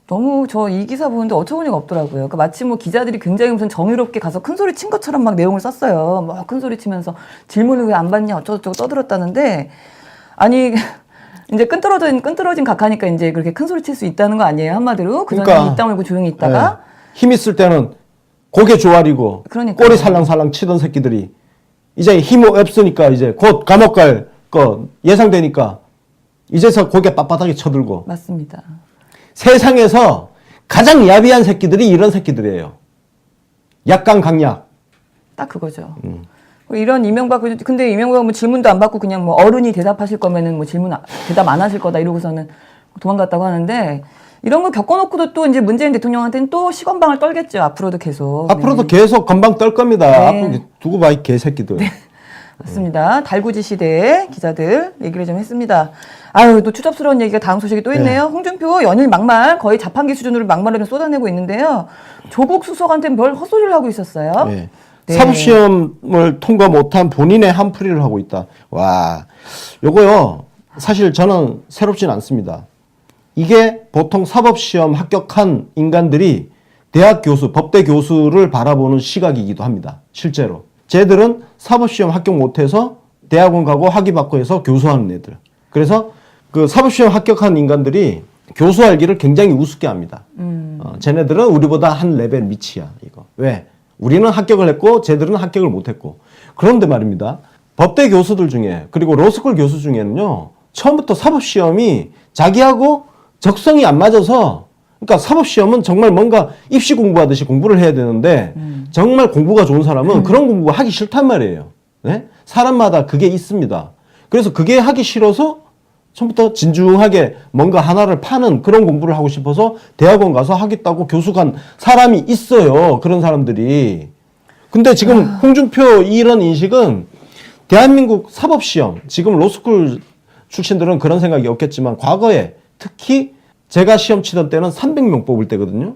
너무 저 이 기사 보는데 어처구니가 없더라고요. 그러니까 마치 뭐 기자들이 굉장히 무슨 정의롭게 가서 큰 소리 친 것처럼 막 내용을 썼어요. 뭐 큰 소리 치면서 질문을 왜 안 받냐 어쩌고저쩌고 떠들었다는데 아니 이제 끈떨어진 각하니까 이제 그렇게 큰 소리 칠 수 있다는 거 아니에요 한마디로. 그전에 그러니까, 입 다물고 조용히 있다가 힘 있을 때는 고개 조아리고 그러니까요. 꼬리 살랑살랑 치던 새끼들이 이제 힘 없으니까 이제 곧 감옥 갈 거 예상되니까 이제서 고개 빳빳하게 쳐들고. 맞습니다. 세상에서 가장 야비한 새끼들이 이런 새끼들이에요. 약강 강약. 딱 그거죠. 이런 이명박 근데 이명박은 뭐 질문도 안 받고 그냥 뭐 어른이 대답하실 거면은 뭐 대답 안 하실 거다 이러고서는 도망갔다고 하는데 이런 거 겪어놓고도 또 이제 문재인 대통령한테는 또 시건방을 떨겠죠. 앞으로도 계속. 앞으로도 네. 계속 건방 떨 겁니다. 네. 앞으로 두고 봐, 이 개새끼들. 맞습니다. 달구지 시대 기자들 얘기를 좀 했습니다. 아유, 또 추잡스러운 얘기가 다음 소식이 또 있네요. 홍준표 연일 막말, 거의 자판기 수준으로 막말을 좀 쏟아내고 있는데요. 조국 수석한테는 뭘 헛소리를 하고 있었어요. 네. 네. 사법시험을 통과 못한 본인의 한풀이를 하고 있다. 와, 요거요. 사실 저는 새롭진 않습니다. 이게 보통 사법시험 합격한 인간들이 대학 교수, 법대 교수를 바라보는 시각이기도 합니다. 실제로. 쟤들은 사법시험 합격 못해서 대학원 가고 학위 받고 해서 교수하는 애들. 그래서 그 사법시험 합격한 인간들이 교수할 길을 굉장히 우습게 합니다. 쟤네들은 우리보다 한 레벨 밑이야, 이거. 왜? 우리는 합격을 했고 쟤들은 합격을 못했고. 그런데 말입니다. 법대 교수들 중에 그리고 로스쿨 교수 중에는요. 처음부터 사법시험이 자기하고 적성이 안 맞아서 그러니까 사법시험은 정말 뭔가 입시 공부하듯이 공부를 해야 되는데 정말 공부가 좋은 사람은 그런 공부가 하기 싫단 말이에요. 네? 사람마다 그게 있습니다. 그래서 그게 하기 싫어서 처음부터 진중하게 뭔가 하나를 파는 그런 공부를 하고 싶어서 대학원 가서 하겠다고 교수 간 사람이 있어요. 그런 사람들이. 근데 지금 홍준표 이런 인식은 대한민국 사법시험, 지금 로스쿨 출신들은 그런 생각이 없겠지만 과거에 특히 제가 시험 치던 때는 300명 뽑을 때거든요.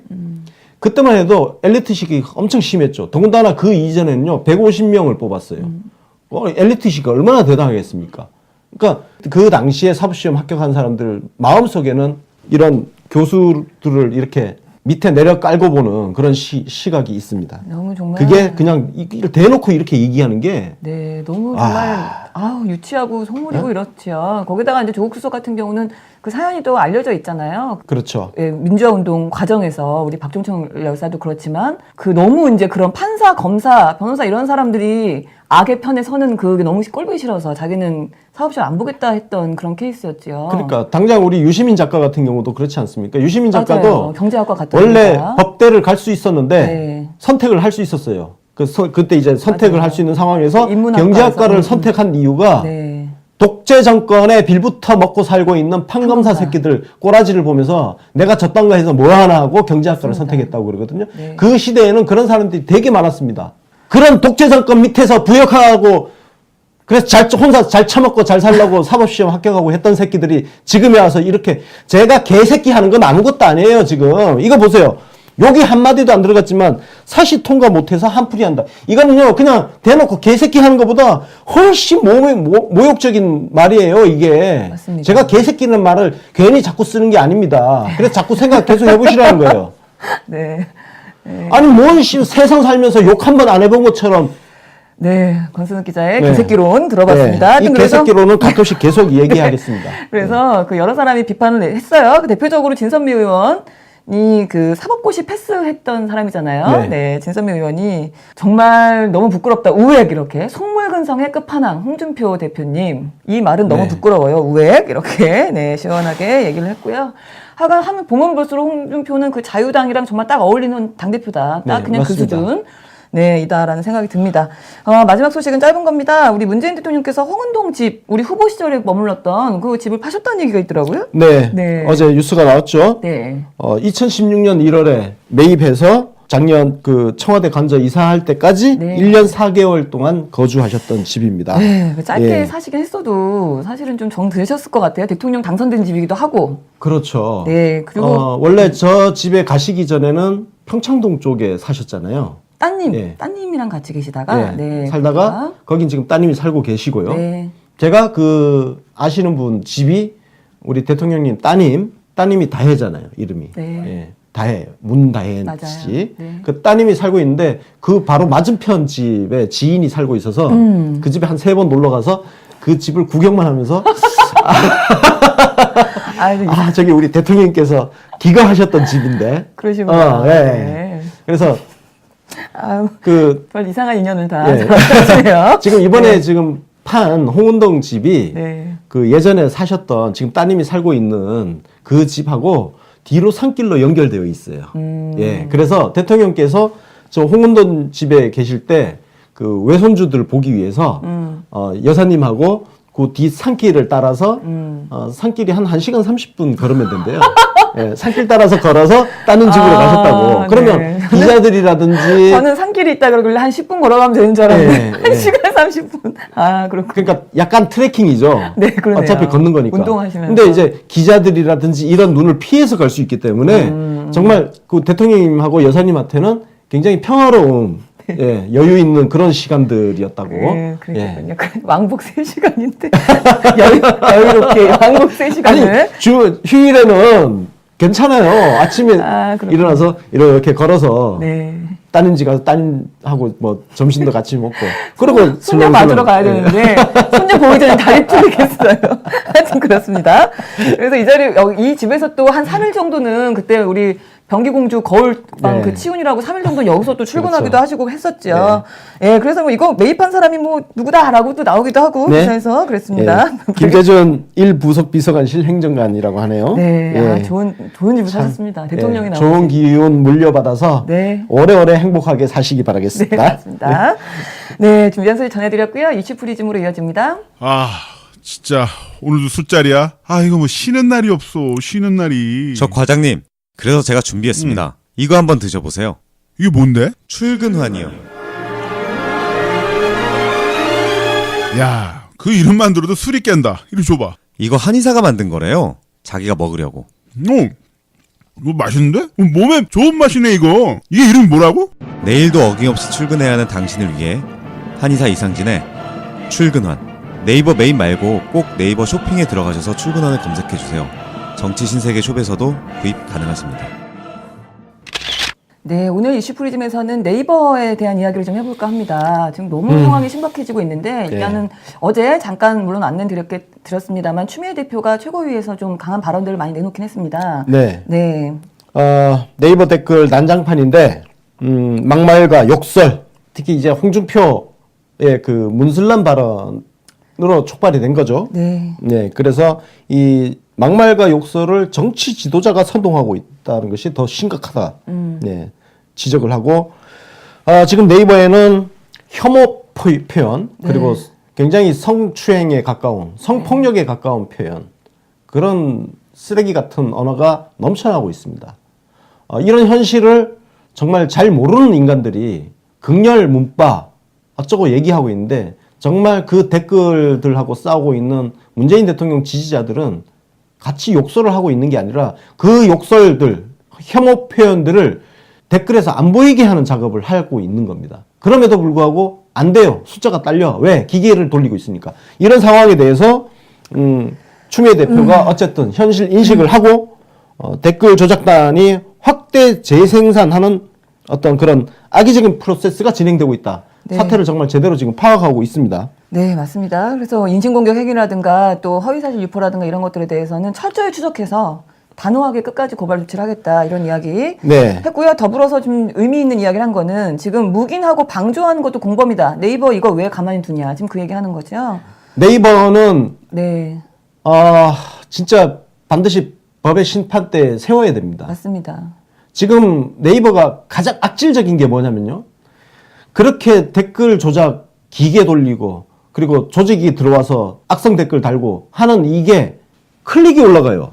그때만 해도 엘리트식이 엄청 심했죠. 더군다나 그 이전에는요, 150명을 뽑았어요. 엘리트식이 얼마나 대단하겠습니까? 그러니까 그 당시에 사법시험 합격한 사람들 마음속에는 이런 교수들을 이렇게 밑에 내려 깔고 보는 그런 시각이 있습니다. 너무 정말. 그게 그냥 대놓고 이렇게 얘기하는 게 네, 너무 정말 유치하고 속물이고 이렇죠. 거기다가 이제 조국 수석 같은 경우는 그 사연이 또 알려져 있잖아요. 그렇죠. 예, 민주화 운동 과정에서 우리 박종청 열사도 그렇지만 그 너무 이제 그런 판사, 검사, 변호사 이런 사람들이 악의 편에 서는 그게 너무 꼴보기 싫어서 자기는 사법시험 안 보겠다 했던 그런 케이스였죠. 그러니까 당장 우리 유시민 작가 같은 경우도 그렇지 않습니까? 유시민 작가도 맞아요. 경제학과 갔다 원래 오니까. 법대를 갈 수 있었는데 네. 선택을 할 수 있었어요. 그때 이제 선택을 맞아요. 할 수 있는 상황에서 인문학과에서. 경제학과를 선택한 이유가 네. 독재 정권에 빌부터 먹고 살고 있는 판검사 판검사. 새끼들 꼬라지를 보면서 내가 저딴 거 해서 뭐 하나 하고 경제학과를 맞습니다. 선택했다고 그러거든요. 네. 그 시대에는 그런 사람들이 되게 많았습니다. 그런 독재 정권 밑에서 부역하고 그래서 혼자 잘 처먹고 잘 살려고 사법시험 합격하고 했던 새끼들이 지금에 와서 이렇게 제가 개새끼 하는 건 아무것도 아니에요 지금. 이거 보세요. 여기 한마디도 안 들어갔지만 사시 통과 못해서 한풀이 한다. 이거는요 그냥 대놓고 개새끼 하는 것보다 훨씬 모욕적인 말이에요 이게. 맞습니다. 제가 개새끼는 말을 괜히 자꾸 쓰는 게 아닙니다. 그래서 자꾸 생각 계속 해보시라는 거예요. 네. 아니 뭔 세상 살면서 욕 한 번 안 해본 것처럼. 네, 권순욱 기자의 네. 개새끼론 들어봤습니다. 네, 이 하여튼 그래서 개새끼론은 가끔씩 계속 얘기하겠습니다. 그래서 그 여러 사람이 비판을 했어요. 그 대표적으로 진선미 의원이 그 사법고시 패스했던 사람이잖아요. 네. 네, 진선미 의원이 정말 너무 부끄럽다. 우액 이렇게 속물근성의 끝판왕 홍준표 대표님 이 말은 너무 네. 부끄러워요. 우액 이렇게 네 시원하게 얘기를 했고요. 하여간 하면 보면 볼수록 홍준표는 그 자유당이랑 정말 딱 어울리는 당 대표다. 딱 네, 그냥 맞습니다. 그 수준. 네, 이다라는 생각이 듭니다. 마지막 소식은 짧은 겁니다. 우리 문재인 대통령께서 홍은동 집, 우리 후보 시절에 머물렀던 그 집을 파셨다는 얘기가 있더라고요. 네, 네. 어제 뉴스가 나왔죠. 네. 2016년 1월에 매입해서 작년 그 청와대 관저 이사할 때까지 네. 1년 4개월 동안 거주하셨던 집입니다. 네, 그 짧게 예. 사시긴 했어도 사실은 좀 정 드셨을 것 같아요. 대통령 당선된 집이기도 하고. 그렇죠. 네, 그리고 원래 저 집에 가시기 전에는 평창동 쪽에 사셨잖아요. 따님, 예. 따님이랑 같이 계시다가 예, 네, 살다가 거긴 지금 따님이 살고 계시고요. 네. 제가 그 아시는 분 집이 우리 대통령님 따님이 다혜잖아요. 이름이. 네. 예, 다혜, 문다혜 맞아요. 씨. 네. 그 따님이 살고 있는데 그 바로 맞은편 집에 지인이 살고 있어서 그 집에 한 3번 놀러 가서 그 집을 구경만 하면서 저기 우리 대통령님께서 기거하셨던 집인데. 그러시구나. 예. 네. 그래서 아유, 그 별 이상한 인연을 다 예. 하시네요. 지금 이번에 지금 판 홍은동 집이 네. 그 예전에 사셨던 지금 따님이 살고 있는 그 집하고 뒤로 산길로 연결되어 있어요. 예. 그래서 대통령께서 저 홍은동 집에 계실 때 그 외손주들 보기 위해서 여사님하고 그 뒤 산길을 따라서 산길이 한 1시간 30분 걸으면 된대요. 예, 산길 따라서 걸어서 따님 집으로 가셨다고. 그러면 네. 기자들이라든지 저는 산길이 있다 그러길래 한 10분 걸어가면 되는 줄 알았는데 예, 예. 1시간 30분. 아, 그렇군요. 그러니까 약간 트레킹이죠. 네, 그러네요. 어차피 걷는 거니까. 운동하시면서. 근데 이제 기자들이라든지 이런 눈을 피해서 갈 수 있기 때문에 정말 그 대통령님하고 여사님한테는 굉장히 평화로운 예, 여유 있는 그런 시간들이었다고. 네, 예. 그러니까요. 왕복 3시간인데 여유롭게 왕복 3시간을 아니 휴일에는 괜찮아요. 아침에 그렇군요. 일어나서 이렇게 걸어서 네. 따님 집 가서 따님하고 뭐 점심도 같이 먹고 그리고 손녀 슬렁슬렁. 맞으러 가야 예. 되는데 손녀 보기 전에 다리 풀리겠어요. 하여튼 그렇습니다. 그래서 이 자리 이 집에서 또 한 3일 정도는 그때 우리 병기공주 거울방 네. 그 치훈이라고 3일 정도 여기서 또 출근하기도 그렇죠. 하시고 했었죠. 예, 그래서 뭐 이거 매입한 사람이 뭐 누구다라고 또 나오기도 하고 네. 기사에서 그랬습니다. 예. 김대전 1부속 비서관실 행정관이라고 하네요. 네, 예. 좋은 집을 사셨습니다. 대통령이 예. 나오신. 좋은 기운 물려받아서 네. 오래오래 행복하게 사시기 네, 바라겠습니다. 맞습니다. 네, 준비한 소식 전해드렸고요. 이슈 프리즘으로 이어집니다. 진짜 오늘도 술자리야? 이거 뭐 쉬는 날이 없어. 쉬는 날이. 저 과장님, 그래서 제가 준비했습니다. 이거 한번 드셔보세요. 이게 뭔데? 출근환이요. 야, 그 이름만 들어도 술이 깬다. 이리 줘봐. 이거 한의사가 만든 거래요. 자기가 먹으려고. 이거 맛있는데? 몸에 좋은 맛이네 이거. 이게 이름이 뭐라고? 내일도 어김없이 출근해야 하는 당신을 위해 한의사 이상진의 출근환. 네이버 메인 말고 꼭 네이버 쇼핑에 들어가셔서 출근환을 검색해주세요. 정치 신세계 숍에서도 구입 가능하십니다. 네, 오늘 이슈 프리즘에서는 네이버에 대한 이야기를 좀 해볼까 합니다. 지금 너무 상황이 심각해지고 있는데 일단은 어제 잠깐 물론 안내 드렸습니다만 추미애 대표가 최고위에서 좀 강한 발언들을 많이 내놓긴 했습니다. 네. 네. 네이버 댓글 난장판인데 막말과 욕설, 특히 이제 홍준표의 그 문슬람 발언으로 촉발이 된 거죠. 네. 네, 그래서 이 막말과 욕설을 정치 지도자가 선동하고 있다는 것이 더 심각하다. 네, 지적을 하고 지금 네이버에는 혐오 표현 그리고 굉장히 성추행에 가까운 성폭력에 가까운 표현 그런 쓰레기 같은 언어가 넘쳐나고 있습니다. 이런 현실을 정말 잘 모르는 인간들이 극렬 문파 어쩌고 얘기하고 있는데 정말 그 댓글들하고 싸우고 있는 문재인 대통령 지지자들은 같이 욕설을 하고 있는 게 아니라 그 욕설들, 혐오 표현들을 댓글에서 안 보이게 하는 작업을 하고 있는 겁니다. 그럼에도 불구하고 안 돼요. 숫자가 딸려. 왜? 기계를 돌리고 있으니까. 이런 상황에 대해서 추미애 대표가 어쨌든 현실 인식을 하고 댓글 조작단이 확대 재생산하는 어떤 그런 악의적인 프로세스가 진행되고 있다. 네. 사태를 정말 제대로 지금 파악하고 있습니다. 네, 맞습니다. 그래서 인신공격 행위라든가 또 허위사실 유포라든가 이런 것들에 대해서는 철저히 추적해서 단호하게 끝까지 고발 조치를 하겠다 이런 이야기 네. 했고요. 더불어서 좀 의미 있는 이야기를 한 거는 지금 묵인하고 방조하는 것도 공범이다. 네이버 이거 왜 가만히 두냐. 지금 그 얘기 하는 거죠. 네이버는 네, 진짜 반드시 법의 심판대에 세워야 됩니다. 맞습니다. 지금 네이버가 가장 악질적인 게 뭐냐면요. 그렇게 댓글 조작 기계 돌리고 그리고 조직이 들어와서 악성 댓글 달고 하는 이게 클릭이 올라가요.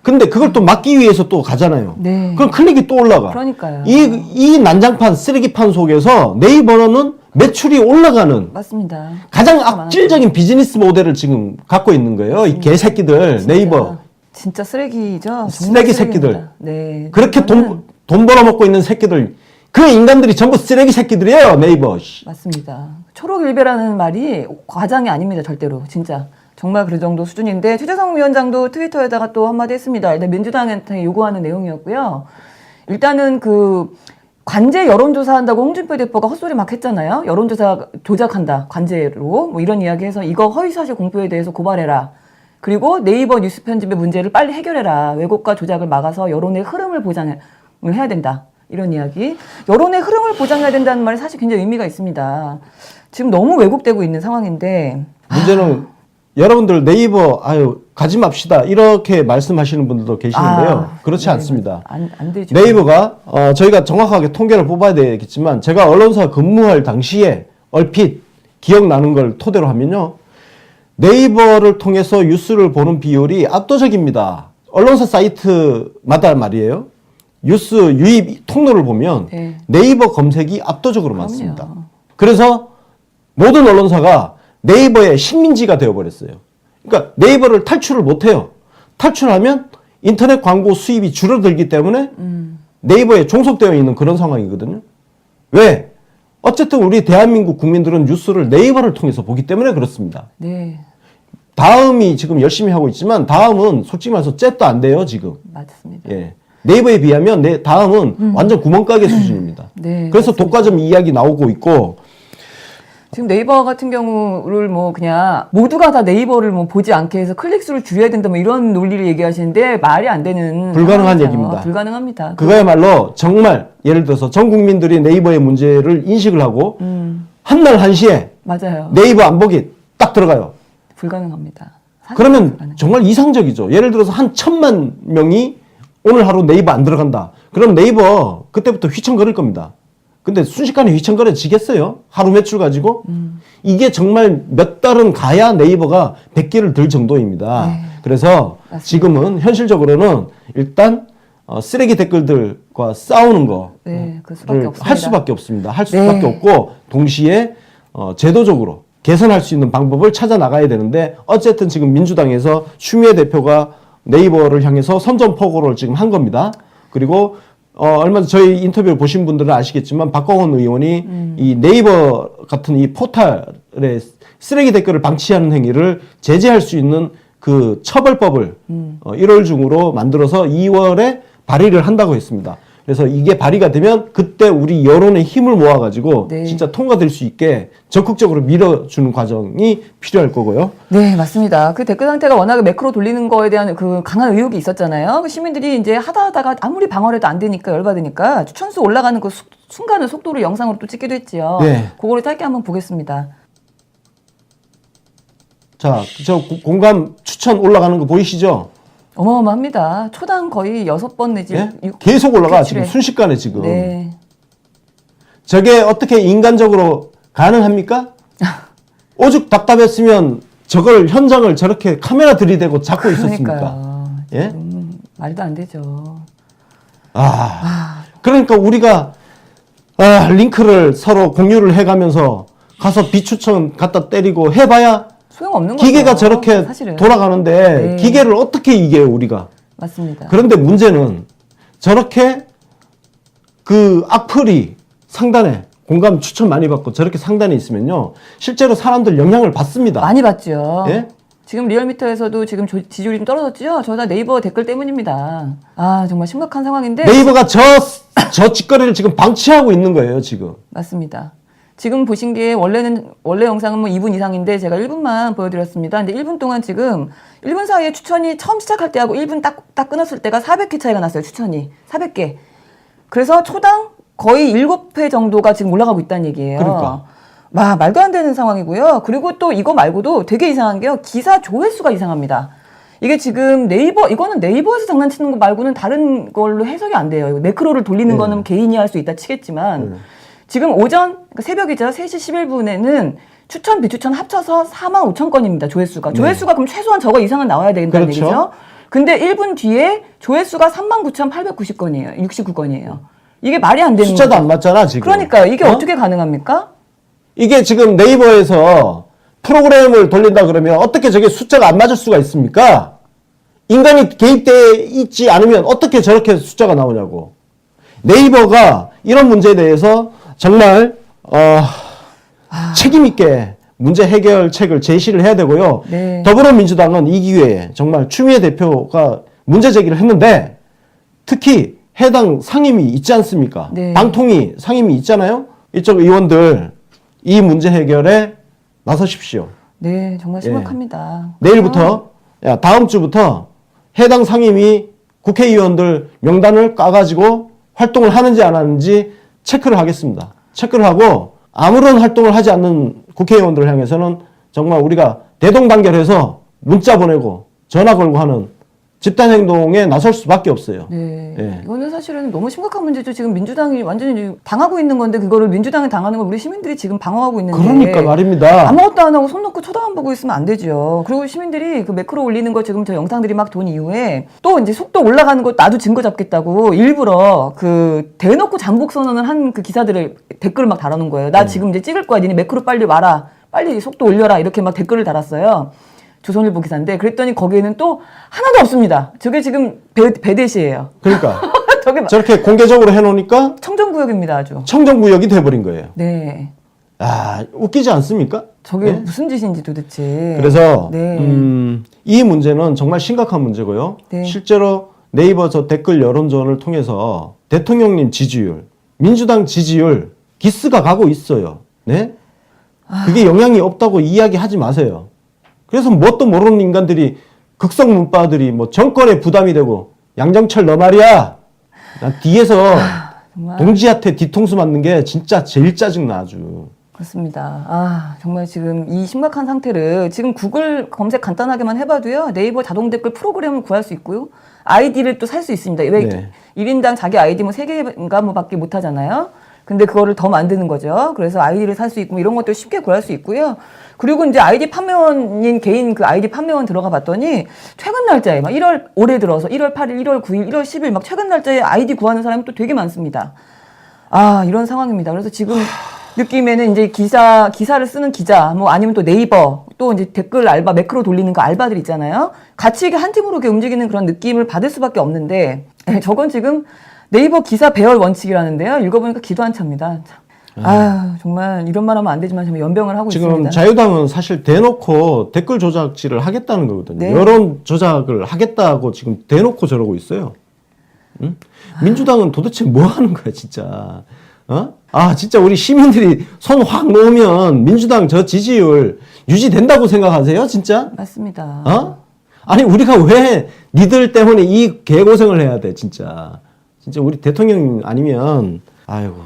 근데 그걸 또 막기 위해서 또 가잖아요. 네. 그럼 클릭이 또 올라가. 그러니까요. 이 난장판, 쓰레기판 속에서 네이버는 매출이 올라가는 맞습니다. 가장 악질적인 비즈니스 모델을 지금 갖고 있는 거예요. 이 개새끼들, 진짜, 네이버. 진짜 쓰레기죠. 정말 쓰레기 쓰레기입니다. 새끼들. 네. 그렇게 이거는 돈 벌어먹고 있는 새끼들. 그 인간들이 전부 쓰레기 새끼들이에요, 네이버. 맞습니다. 초록일배라는 말이 과장이 아닙니다, 절대로. 진짜. 정말 그 정도 수준인데, 최재성 위원장도 트위터에다가 또 한마디 했습니다. 일단 민주당한테 요구하는 내용이었고요. 일단은 그, 관제 여론조사 한다고 홍준표 대표가 헛소리 막 했잖아요. 여론조사 조작한다, 관제로. 뭐 이런 이야기 해서 이거 허위사실 공표에 대해서 고발해라. 그리고 네이버 뉴스 편집의 문제를 빨리 해결해라. 왜곡과 조작을 막아서 여론의 흐름을 보장을 해야 된다. 이런 이야기. 여론의 흐름을 보장해야 된다는 말이 사실 굉장히 의미가 있습니다. 지금 너무 왜곡되고 있는 상황인데. 문제는 여러분들 네이버 가지 맙시다 이렇게 말씀하시는 분들도 계시는데요. 그렇지 네, 않습니다. 안 되죠. 네이버가 저희가 정확하게 통계를 뽑아야 되겠지만 제가 언론사 근무할 당시에 얼핏 기억나는 걸 토대로 하면요. 네이버를 통해서 뉴스를 보는 비율이 압도적입니다. 언론사 사이트마다 말이에요. 뉴스 유입 통로를 보면 네. 네이버 검색이 압도적으로 그럼요. 많습니다. 그래서 모든 언론사가 네이버의 식민지가 되어버렸어요. 그러니까 네이버를 탈출을 못해요. 탈출하면 인터넷 광고 수입이 줄어들기 때문에 네이버에 종속되어 있는 그런 상황이거든요. 왜? 어쨌든 우리 대한민국 국민들은 뉴스를 네이버를 통해서 보기 때문에 그렇습니다. 네, 다음이 지금 열심히 하고 있지만 다음은 솔직히 말해서 잽도 안 돼요, 지금. 맞습니다. 예. 네이버에 비하면 다음은 완전 구멍가게 수준입니다. 네, 그래서 맞습니다. 독과점 이야기 나오고 있고 지금 네이버 같은 경우를 뭐 그냥 모두가 다 네이버를 뭐 보지 않게 해서 클릭수를 줄여야 된다 뭐 이런 논리를 얘기하시는데 말이 안 되는 불가능한 상황이죠. 얘기입니다. 불가능합니다. 그거야말로 정말 예를 들어서 전 국민들이 네이버의 문제를 인식을 하고 한날 한시에 맞아요. 네이버 안 보기 딱 들어가요. 불가능합니다. 사실 그러면 불가능해요. 정말 이상적이죠. 예를 들어서 한 1,000만 명이 오늘 하루 네이버 안 들어간다. 그럼 네이버 그때부터 휘청거릴 겁니다. 근데 순식간에 휘청거려지겠어요? 하루 매출 가지고? 이게 정말 몇 달은 가야 네이버가 100개를 들 정도입니다. 네. 그래서 맞습니다. 지금은 현실적으로는 일단 쓰레기 댓글들과 싸우는 거 네, 그 수밖에 없습니다. 할 수밖에 없습니다. 할 네. 수밖에 없고 동시에 제도적으로 개선할 수 있는 방법을 찾아 나가야 되는데 어쨌든 지금 민주당에서 추미애 대표가 네이버를 향해서 선전포고를 지금 한 겁니다. 그리고 얼마 전 저희 인터뷰를 보신 분들은 아시겠지만 박광원 의원이 이 네이버 같은 이 포털에 쓰레기 댓글을 방치하는 행위를 제재할 수 있는 그 처벌법을 1월 중으로 만들어서 2월에 발의를 한다고 했습니다. 그래서 이게 발의가 되면 그때 우리 여론의 힘을 모아가지고 네. 진짜 통과될 수 있게 적극적으로 밀어주는 과정이 필요할 거고요. 네, 맞습니다. 그 댓글 상태가 워낙에 매크로 돌리는 거에 대한 그 강한 의혹이 있었잖아요. 그 시민들이 이제 하다가 아무리 방어를 해도 안 되니까 열받으니까 추천수 올라가는 그 순간을 속도로 영상으로 또 찍기도 했지요. 네. 그거를 짧게 한번 보겠습니다. 자, 저 공감 추천 올라가는 거 보이시죠? 어마어마합니다. 초당 거의 6번 내지 예? 6, 계속 올라가 6, 지금 7회. 순식간에 지금. 네. 저게 어떻게 인간적으로 가능합니까? 오죽 답답했으면 저걸 현장을 저렇게 카메라 들이대고 잡고 있었습니까? 그러니까요. 예? 말도 안 되죠. 그러니까 우리가 링크를 서로 공유를 해가면서 가서 비추천 갖다 때리고 해봐야 소용없는 거죠. 기계가 저렇게 사실은. 돌아가는데 네. 기계를 어떻게 이겨요 우리가? 맞습니다. 그런데 문제는 저렇게 그 악플이 상단에 공감 추천 많이 받고 저렇게 상단에 있으면요 실제로 사람들 영향을 받습니다. 많이 봤죠. 예? 지금 리얼미터에서도 지금 지지율이 좀 떨어졌죠? 저 다 네이버 댓글 때문입니다. 아, 정말 심각한 상황인데. 네이버가 저 짓거리를 지금 방치하고 있는 거예요 지금. 맞습니다. 지금 보신 게 원래 영상은 뭐 2분 이상인데 제가 1분만 보여드렸습니다. 근데 1분 동안 지금 1분 사이에 추천이 처음 시작할 때하고 1분 딱 끊었을 때가 400개 차이가 났어요. 추천이. 400개. 그래서 초당 거의 7회 정도가 지금 올라가고 있다는 얘기예요. 그러니까. 말도 안 되는 상황이고요. 그리고 또 이거 말고도 되게 이상한 게요. 기사 조회수가 이상합니다. 이게 지금 이거는 네이버에서 장난치는 거 말고는 다른 걸로 해석이 안 돼요. 매크로를 돌리는 거는 개인이 할 수 있다 치겠지만 지금 오전, 그러니까 새벽이죠. 3시 11분에는 추천, 비추천 합쳐서 4만 5천 건입니다. 조회수가. 조회수가 그럼 최소한 저거 이상은 나와야 된다는 그렇죠. 얘기죠. 근데 1분 뒤에 조회수가 39,890건이에요. 69건이에요. 이게 말이 안 되는 숫자도 거죠. 안 맞잖아 지금. 그러니까요. 이게 어떻게 가능합니까? 이게 지금 네이버에서 프로그램을 돌린다 그러면 어떻게 저게 숫자가 안 맞을 수가 있습니까? 인간이 개입되어 있지 않으면 어떻게 저렇게 숫자가 나오냐고. 네이버가 이런 문제에 대해서 정말 책임 있게 문제 해결책을 제시를 해야 되고요. 네. 더불어민주당은 이 기회에 정말 추미애 대표가 문제 제기를 했는데 특히 해당 상임위 있지 않습니까? 네. 방통위 상임위 있잖아요. 이쪽 의원들 이 문제 해결에 나서십시오. 네, 정말 심각합니다. 내일부터 다음 주부터 해당 상임위 국회의원들 명단을 까가지고 활동을 하는지 안 하는지 체크를 하겠습니다. 체크를 하고 아무런 활동을 하지 않는 국회의원들을 향해서는 정말 우리가 대동단결해서 문자 보내고 전화 걸고 하는 집단행동에 나설 수밖에 없어요. 네. 예. 이거는 사실은 너무 심각한 문제죠. 지금 민주당이 완전히 당하고 있는 건데 그거를 민주당이 당하는 걸 우리 시민들이 지금 방어하고 있는데. 그러니까 말입니다. 아무것도 안 하고 손 놓고 쳐다만 보고 있으면 안 되죠. 그리고 시민들이 그 매크로 올리는 거 지금 저 영상들이 막 돈 이후에 또 이제 속도 올라가는 거 나도 증거 잡겠다고 일부러 그 대놓고 잠복 선언을 한 그 기사들을 댓글을 막 달아놓은 거예요. 나 지금 이제 찍을 거야. 니네 매크로 빨리 와라. 빨리 속도 올려라. 이렇게 막 댓글을 달았어요. 조선일보 기사인데 그랬더니 거기에는 또 하나도 없습니다. 저게 지금 배대시예요. 그러니까 저게 저렇게 공개적으로 해놓으니까 청정구역입니다. 아주. 청정구역이 돼버린 거예요. 네. 웃기지 않습니까? 저게 네? 무슨 짓인지 도대체. 그래서 네. 이 문제는 정말 심각한 문제고요. 네. 실제로 네이버 저 댓글 여론전을 통해서 대통령님 지지율, 민주당 지지율 기스가 가고 있어요. 네? 그게 영향이 없다고 이야기하지 마세요. 그래서 뭣도 모르는 인간들이 극성 문바들이 뭐 정권에 부담이 되고 양정철 너 말이야. 난 뒤에서 정말. 동지한테 뒤통수 맞는 게 진짜 제일 짜증나 아주. 그렇습니다. 정말 지금 이 심각한 상태를 지금 구글 검색 간단하게만 해봐도요. 네이버 자동 댓글 프로그램을 구할 수 있고요. 아이디를 또 살 수 있습니다. 왜 네. 1인당 자기 아이디 뭐 3개인가 뭐 밖에 못 하잖아요. 근데 그거를 더 만드는 거죠. 그래서 아이디를 살 수 있고 뭐 이런 것도 쉽게 구할 수 있고요. 그리고 이제 아이디 판매원인 개인 그 아이디 판매원 들어가 봤더니 최근 날짜에 막 올해 들어서 1월 8일, 1월 9일, 1월 10일 막 최근 날짜에 아이디 구하는 사람이 또 되게 많습니다. 이런 상황입니다. 그래서 지금 느낌에는 이제 기사를 쓰는 기자, 뭐 아니면 또 네이버, 또 이제 댓글 알바, 매크로 돌리는 그 알바들 있잖아요. 같이 이게 한 팀으로 이렇게 움직이는 그런 느낌을 받을 수밖에 없는데, 저건 지금 네이버 기사 배열 원칙이라는데요. 읽어보니까 기도 안 찹니다. 정말 이런 말 하면 안 되지만 정말 연병을 하고 지금 있습니다. 자유당은 사실 대놓고 댓글 조작질을 하겠다는 거거든요. 네. 여론 조작을 하겠다고 지금 대놓고 저러고 있어요. 응? 민주당은 도대체 뭐 하는 거야, 진짜. 어? 아, 진짜 우리 시민들이 손 확 놓으면 민주당 저 지지율 유지된다고 생각하세요, 진짜? 맞습니다. 어? 아니, 우리가 왜 니들 때문에 이 개고생을 해야 돼, 진짜. 진짜 우리 대통령 아니면, 아이고,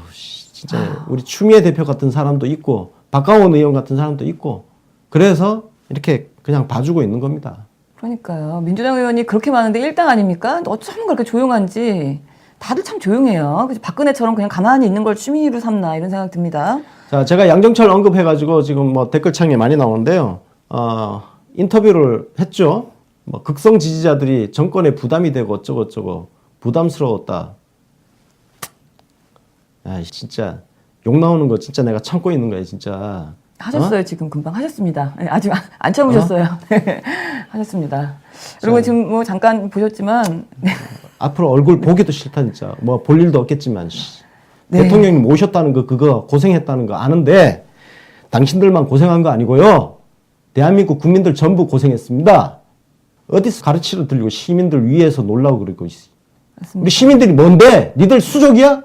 진짜 우리 추미애 대표 같은 사람도 있고, 박강원 의원 같은 사람도 있고, 그래서 이렇게 그냥 봐주고 있는 겁니다. 그러니까요. 민주당 의원이 그렇게 많은데 일당 아닙니까? 어쩜 그렇게 조용한지. 다들 참 조용해요. 그래서 박근혜처럼 그냥 가만히 있는 걸 취미로 삼나 이런 생각 듭니다. 자, 제가 양정철 언급해가지고 지금 뭐 댓글창에 많이 나오는데요. 인터뷰를 했죠. 뭐 극성 지지자들이 정권에 부담이 되고 어쩌고저쩌고 부담스러웠다. 야, 진짜 욕 나오는 거 진짜 내가 참고 있는 거야, 진짜. 하셨어요. 지금 금방 하셨습니다. 아직 안 참으셨어요. 하셨습니다. 여러분 지금 뭐 잠깐 보셨지만 앞으로 얼굴 보기도 싫다, 진짜. 뭐 볼 일도 없겠지만. 네. 대통령님 오셨다는 거, 그거 고생했다는 거 아는데, 당신들만 고생한 거 아니고요. 대한민국 국민들 전부 고생했습니다. 어디서 가르치러 들리고 시민들 위에서 놀라고 그러고 있어. 맞습니다. 우리 시민들이 뭔데? 니들 수족이야?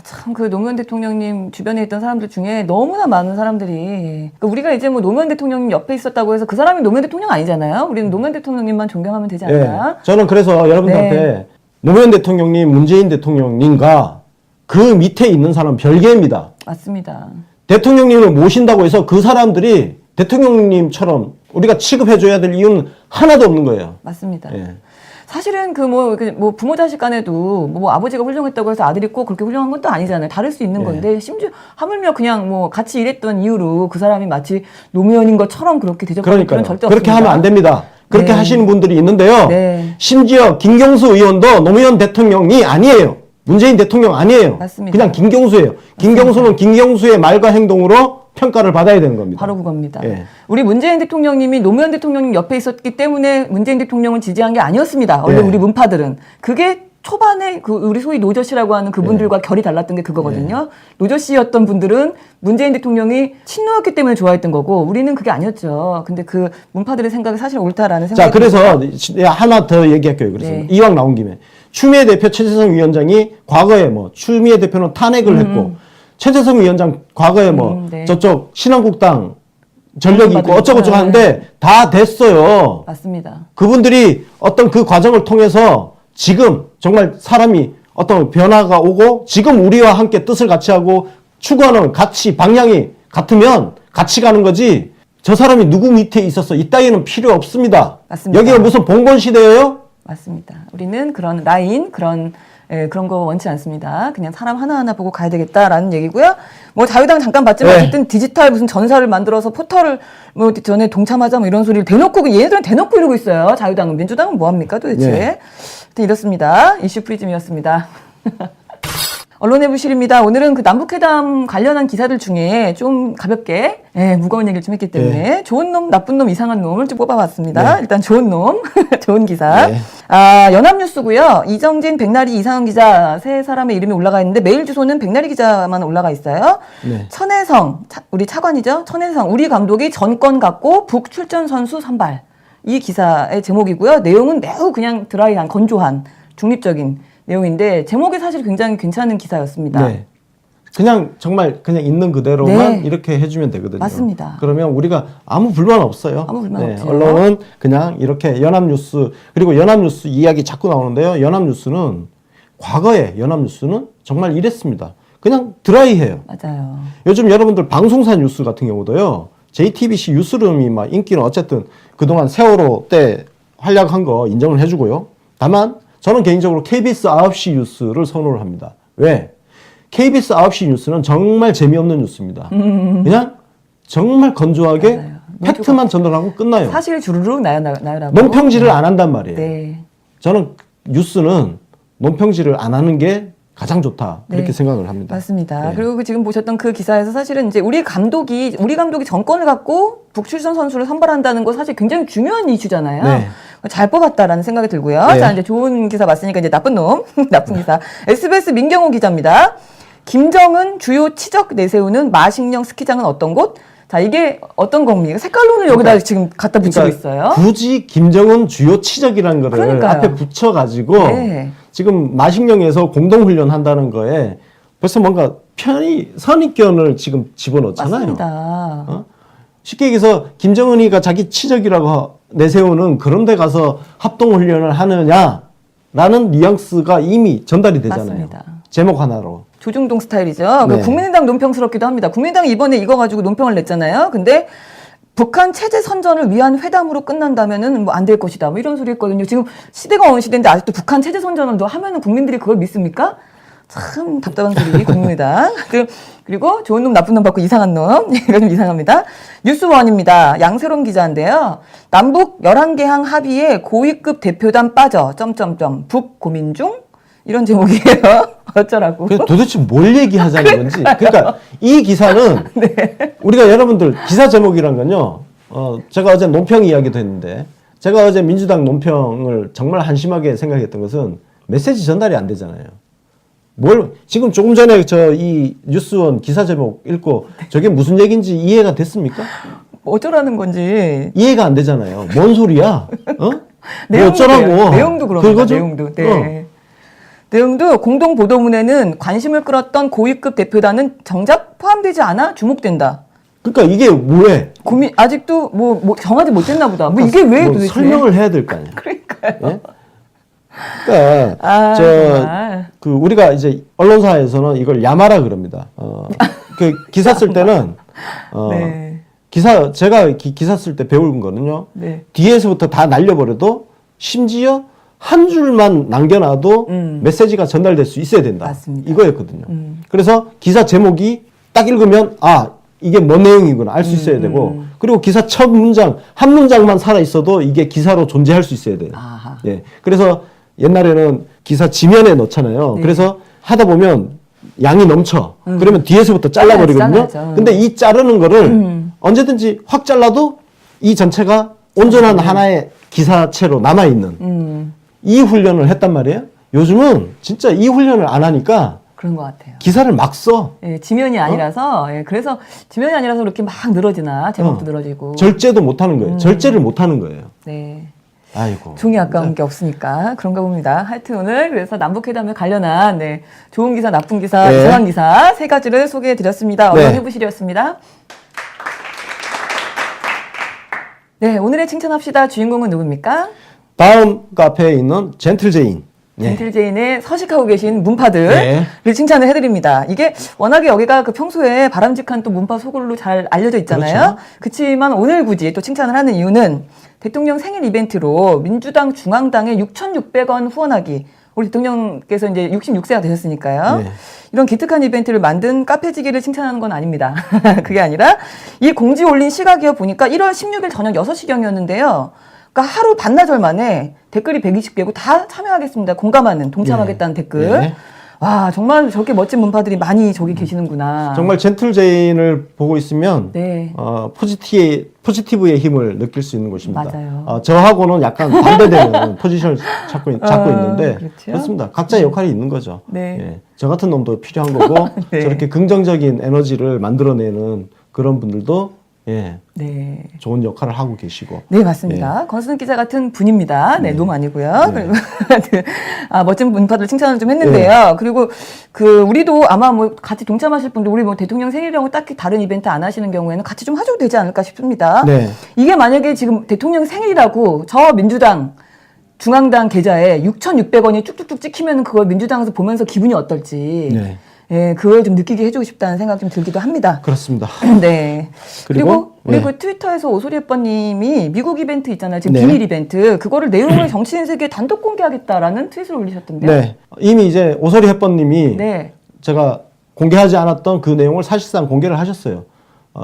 참 그 노무현 대통령님 주변에 있던 사람들 중에 너무나 많은 사람들이 그러니까 우리가 이제 뭐 노무현 대통령님 옆에 있었다고 해서 그 사람이 노무현 대통령 아니잖아요. 우리는 노무현 대통령님만 존경하면 되지 않나? 저는 그래서 여러분들한테 노무현 대통령님, 문재인 대통령님과 그 밑에 있는 사람 별개입니다. 맞습니다. 대통령님을 모신다고 해서 그 사람들이 대통령님처럼 우리가 취급해줘야 될 이유는 하나도 없는 거예요. 맞습니다. 예. 사실은 그 뭐 부모 자식 간에도 뭐 아버지가 훌륭했다고 해서 아들이 꼭 그렇게 훌륭한 것도 아니잖아요. 다를 수 있는 건데 심지어 하물며 그냥 뭐 같이 일했던 이유로 그 사람이 마치 노무현인 것처럼 그렇게 대접하는 그런 절대 없습니다. 그렇게 하면 안 됩니다. 그렇게 네. 하시는 분들이 있는데요. 네. 심지어 김경수 의원도 노무현 대통령이 아니에요. 문재인 대통령 아니에요. 맞습니다. 그냥 김경수예요. 김경수는 김경수의 말과 행동으로 평가를 받아야 되는 겁니다. 바로 그겁니다. 예. 우리 문재인 대통령님이 노무현 대통령 옆에 있었기 때문에 문재인 대통령을 지지한 게 아니었습니다. 원래 예. 우리 문파들은. 그게 초반에 그 우리 소위 노저씨라고 하는 그분들과 결이 달랐던 게 그거거든요. 노저씨였던 분들은 문재인 대통령이 친노였기 때문에 좋아했던 거고 우리는 그게 아니었죠. 근데 그 문파들의 생각이 사실 옳다라는 생각이 자, 그래서 하나 더 얘기할게요. 그래서 네. 이왕 나온 김에 추미애 대표 최재성 위원장이 과거에 뭐 추미애 대표는 탄핵을 했고 최재성 위원장 과거에 뭐 네. 저쪽 신한국당 전력이 있고 어쩌고저쩌고 네. 하는데 다 됐어요. 맞습니다. 그분들이 어떤 그 과정을 통해서 지금 정말 사람이 어떤 변화가 오고 지금 우리와 함께 뜻을 같이 하고 추구하는 가치 방향이 같으면 같이 가는 거지 저 사람이 누구 밑에 있었어 이 따위는 필요 없습니다. 맞습니다. 여기가 무슨 봉건 시대예요? 맞습니다. 우리는 그런 라인, 그런 거 원치 않습니다. 그냥 사람 하나하나 보고 가야 되겠다라는 얘기고요. 뭐 자유당 잠깐 봤지만 네. 어쨌든 디지털 무슨 전사를 만들어서 포털을 뭐 전에 동참하자 뭐 이런 소리를 대놓고 얘네들은 대놓고 이러고 있어요. 자유당은. 민주당은 뭐 합니까 도대체. 네. 하여튼 이렇습니다. 이슈 프리즘이었습니다. 언론의 부실입니다. 오늘은 그 남북회담 관련한 기사들 중에 좀 가볍게 무거운 얘기를 좀 했기 때문에 좋은 놈, 나쁜 놈, 이상한 놈을 좀 뽑아봤습니다. 네. 일단 좋은 놈, 좋은 기사. 네. 연합뉴스고요. 이정진, 백나리, 이상한 기자 세 사람의 이름이 올라가 있는데 메일 주소는 백나리 기자만 올라가 있어요. 네. 천혜성, 우리 차관이죠. 천혜성, 우리 감독이 전권 갖고 북 출전 선수 선발. 이 기사의 제목이고요. 내용은 매우 그냥 드라이한, 건조한, 중립적인 내용인데 제목이 사실 굉장히 괜찮은 기사였습니다. 네. 그냥 정말 그냥 있는 그대로만 네. 이렇게 해주면 되거든요. 맞습니다. 그러면 우리가 아무 불만 없어요. 아무 불만 없죠. 언론은 그냥 이렇게 연합뉴스 그리고 연합뉴스 이야기 자꾸 나오는데요. 연합뉴스는 과거에 연합뉴스는 정말 이랬습니다. 그냥 드라이해요. 맞아요. 요즘 여러분들 방송사 뉴스 같은 경우도요. JTBC 뉴스룸이 막 인기는 어쨌든 그동안 세월호 때 활약한 거 인정을 해주고요. 다만 저는 개인적으로 KBS 9시 뉴스를 선호를 합니다. 왜? KBS 9시 뉴스는 정말 재미없는 뉴스입니다. 그냥 정말 건조하게 맞아요. 팩트만 전달하고 끝나요. 사실 주르륵 나열하고. 논평질을 안 한단 말이에요. 네. 저는 뉴스는 논평질을 안 하는 게 가장 좋다. 그렇게 네. 생각을 합니다. 맞습니다. 네. 그리고 지금 보셨던 그 기사에서 사실은 이제 우리 감독이 전권을 갖고 북출전 선수를 선발한다는 거 사실 굉장히 중요한 이슈잖아요. 네. 잘 뽑았다라는 생각이 들고요. 네. 자, 이제 좋은 기사 봤으니까 이제 나쁜 놈, 나쁜 기사. SBS 민경호 기자입니다. 김정은 주요 치적 내세우는 마식령 스키장은 어떤 곳? 자, 이게 어떤 겁니까? 색깔론을 여기다 지금 갖다 붙이고 있어요. 굳이 김정은 주요 치적이라는 거를 그러니까요. 앞에 붙여가지고 네. 지금 마식령에서 공동훈련 한다는 거에 벌써 뭔가 선입견을 지금 집어넣잖아요. 맞습니다. 쉽게 얘기해서 김정은이가 자기 치적이라고 내세우는 그런 데 가서 합동훈련을 하느냐라는 뉘앙스가 이미 전달이 되잖아요. 맞습니다. 제목 하나로. 조중동 스타일이죠. 네. 국민의당 논평스럽기도 합니다. 국민의당이 이번에 이거 가지고 논평을 냈잖아요. 근데 북한 체제 선전을 위한 회담으로 끝난다면은 뭐 안 될 것이다. 뭐 이런 소리 했거든요. 지금 시대가 어느 시대인데 아직도 북한 체제 선전을 더 하면은 국민들이 그걸 믿습니까? 참 답답한 소리 국민의당. 그리고 좋은 놈 나쁜 놈 받고 이상한 놈. 이거 좀 이상합니다. 뉴스원입니다. 양세롬 기자인데요. 남북 11개항 합의에 고위급 대표단 빠져. 북 고민 중? 이런 제목이에요. 어쩌라고. 그래서 도대체 뭘 얘기하자는 건지. 그러니까 이 기사는 우리가 여러분들 기사 제목이란 건요. 제가 어제 논평 이야기도 했는데 제가 어제 민주당 논평을 정말 한심하게 생각했던 것은 메시지 전달이 안 되잖아요. 지금 조금 전에 이 뉴스원 기사 제목 읽고 저게 무슨 얘기인지 이해가 됐습니까? 어쩌라는 건지. 이해가 안 되잖아요. 뭔 소리야? 뭐 내용도 어쩌라고. 그래요. 내용도 그럽니다. 그거죠? 내용도. 네. 내용도 공동 보도문에는 관심을 끌었던 고위급 대표단은 정작 포함되지 않아 주목된다. 그러니까 이게 뭐해? 아직도 뭐 정하지 못했나 보다. 뭐 이게 왜 뭐 도대체? 설명을 해야 될 거 아니야. 그러니까요. 예? 그러니까 정말. 우리가 이제 언론사에서는 이걸 야마라 그럽니다. 그 기사 쓸 때는 네. 제가 기사 쓸 때 배운 거는요. 네. 뒤에서부터 다 날려버려도 심지어 한 줄만 남겨놔도 메시지가 전달될 수 있어야 된다. 맞습니다. 이거였거든요. 그래서 기사 제목이 딱 읽으면 이게 뭔 내용이구나 알 수 있어야 되고 그리고 기사 첫 문장 한 문장만 살아 있어도 이게 기사로 존재할 수 있어야 돼요. 아하. 예. 그래서 옛날에는 기사 지면에 넣잖아요. 네. 그래서 하다 보면 양이 넘쳐. 그러면 뒤에서부터 잘라버리거든요. 잘라야죠. 근데 이 자르는 거를 언제든지 확 잘라도 이 전체가 온전한 하나의 기사체로 남아있는 이 훈련을 했단 말이에요. 요즘은 진짜 이 훈련을 안 하니까 그런 것 같아요. 기사를 막 써. 예, 지면이 아니라서 그래서 지면이 아니라서 그렇게 막 늘어지나 제목도 늘어지고. 절제도 못 하는 거예요. 절제를 못 하는 거예요. 네. 아이고. 종이 아까운 게 없으니까 그런가 봅니다. 하여튼 오늘 그래서 남북회담에 관련한 좋은 기사, 나쁜 기사, 네. 이상한 기사 세 가지를 소개해드렸습니다. 네. 언론해부실이었습니다. 네, 오늘의 칭찬합시다. 주인공은 누굽니까? 다음 카페에 있는 젠틀제인. 네. 젠틀제인에 서식하고 계신 문파들을 네. 칭찬을 해드립니다. 이게 워낙에 여기가 평소에 바람직한 또 문파 소굴로 잘 알려져 있잖아요. 그렇죠. 그렇지만 오늘 굳이 또 칭찬을 하는 이유는 대통령 생일 이벤트로 민주당 중앙당에 6,600원 후원하기. 우리 대통령께서 이제 66세가 되셨으니까요. 네. 이런 기특한 이벤트를 만든 카페지기를 칭찬하는 건 아닙니다. 그게 아니라 이 공지 올린 시각이어 보니까 1월 16일 저녁 6시경이었는데요. 그러니까 하루 반나절 만에 댓글이 120개고 다 참여하겠습니다. 공감하는, 동참하겠다는 댓글. 네. 와, 정말 저렇게 멋진 문파들이 많이 저기 계시는구나. 정말 젠틀제인을 보고 있으면 네. 포지티브의 힘을 느낄 수 있는 곳입니다. 맞아요. 저하고는 약간 반대되는 포지션을 잡고 있는데 그렇죠. 그렇습니다. 각자의 역할이 있는 거죠. 네. 예. 저 같은 놈도 필요한 거고 네. 저렇게 긍정적인 에너지를 만들어내는 그런 분들도 네. 좋은 역할을 하고 계시고. 네, 맞습니다. 권순은 기자 같은 분입니다. 네, 놈 아니고요. 네. 그리고 멋진 문파들 칭찬을 좀 했는데요. 그리고 우리도 아마 뭐 같이 동참하실 분들 우리 뭐 대통령 생일이라고 딱히 다른 이벤트 안 하시는 경우에는 같이 좀 하셔도 되지 않을까 싶습니다. 네. 이게 만약에 지금 대통령 생일이라고 저 민주당 중앙당 계좌에 6,600원이 쭉쭉쭉 찍히면 그걸 민주당에서 보면서 기분이 어떨지. 네. 예, 그걸 좀 느끼게 해주고 싶다는 생각 좀 들기도 합니다. 그렇습니다. 네. 그리고 우리 네. 그 트위터에서 오소리 예뻐님이 미국 이벤트 있잖아요. 지금 네. 비밀 이벤트. 그거를 내용을 정치인 세계에 단독 공개하겠다라는 트윗을 올리셨던데요. 네. 이미 이제 오소리 햇번님이 네. 제가 공개하지 않았던 그 내용을 사실상 공개를 하셨어요.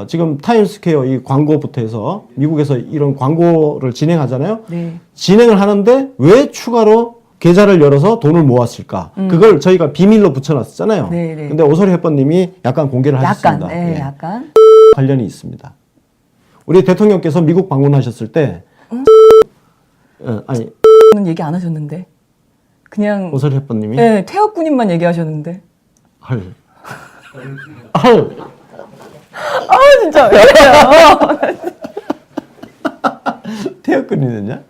지금 타임스퀘어 이 광고부터 해서 미국에서 이런 광고를 진행하잖아요. 네. 진행을 하는데 왜 추가로 계좌를 열어서 돈을 모았을까? 그걸 저희가 비밀로 붙여놨었잖아요. 네네. 근데 오소리 햇번님이 약간 공개를 하셨습니다. 약간, 예. 약간. 관련이 있습니다. 우리 대통령께서 미국 방문하셨을 때, 아니 는 얘기 안 하셨는데. 그냥. 오소리 햇번님이 네, 태엽 군인만 얘기하셨는데. 헐. 아, 진짜. 왜 그래요? 태엽군이었냐?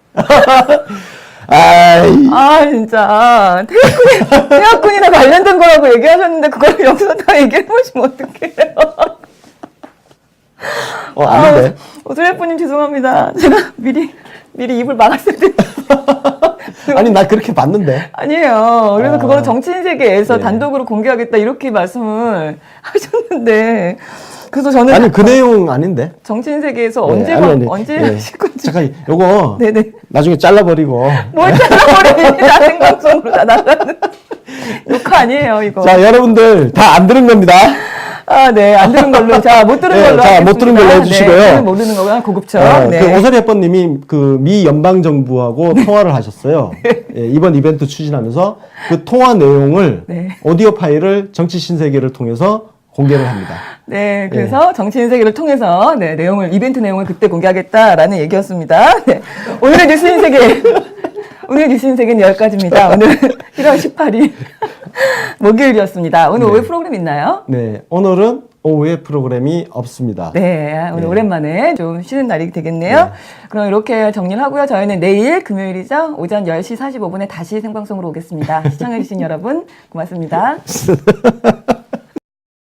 아이. 아, 진짜. 태학군이나 관련된 거라고 얘기하셨는데, 그걸 여기서 다 얘기해보시면 어떡해요. 아닌데. 오드레프님 죄송합니다. 제가 미리 입을 막았어야 됐는데. 아니, 나 그렇게 봤는데. 아니에요. 그래서 그거를 정치인 세계에서 예. 단독으로 공개하겠다 이렇게 말씀을 하셨는데, 그래서 저는 아니, 그 내용 아닌데. 정치인 세계에서 네, 언제 예. 하실 건지. 잠깐, 요거. 네네. 나중에 잘라버리고. 뭘 잘라버립니다. 생방송으로 다 나가는. 욕 아니에요, 이거. 자, 여러분들 다 안 들은 겁니다. 아, 네. 안 들은 걸로. 자, 못 들은 네, 걸로. 자, 하겠습니다. 못 들은 걸로 해주시고요. 네, 모르는 거구나. 고급죠. 네. 그 오설이 아빠님이 그 미 연방정부하고 통화를 하셨어요. 예, 이번 이벤트 추진하면서 그 통화 내용을 네. 오디오 파일을 정치 신세계를 통해서 공개를 합니다. 네, 그래서 정치인 세계를 통해서 네, 이벤트 내용을 그때 공개하겠다라는 얘기였습니다. 네. 오늘의 뉴스인 세계. 오늘 뉴스인 세계는 여기까지입니다. 오늘 1월 18일 목요일이었습니다. 오늘 오후에 프로그램 있나요? 네, 오늘은 오후에 프로그램이 없습니다. 네, 오늘 네. 오랜만에 좀 쉬는 날이 되겠네요. 그럼 이렇게 정리를 하고요. 저희는 내일 금요일이죠. 오전 10시 45분에 다시 생방송으로 오겠습니다. 시청해주신 여러분 고맙습니다.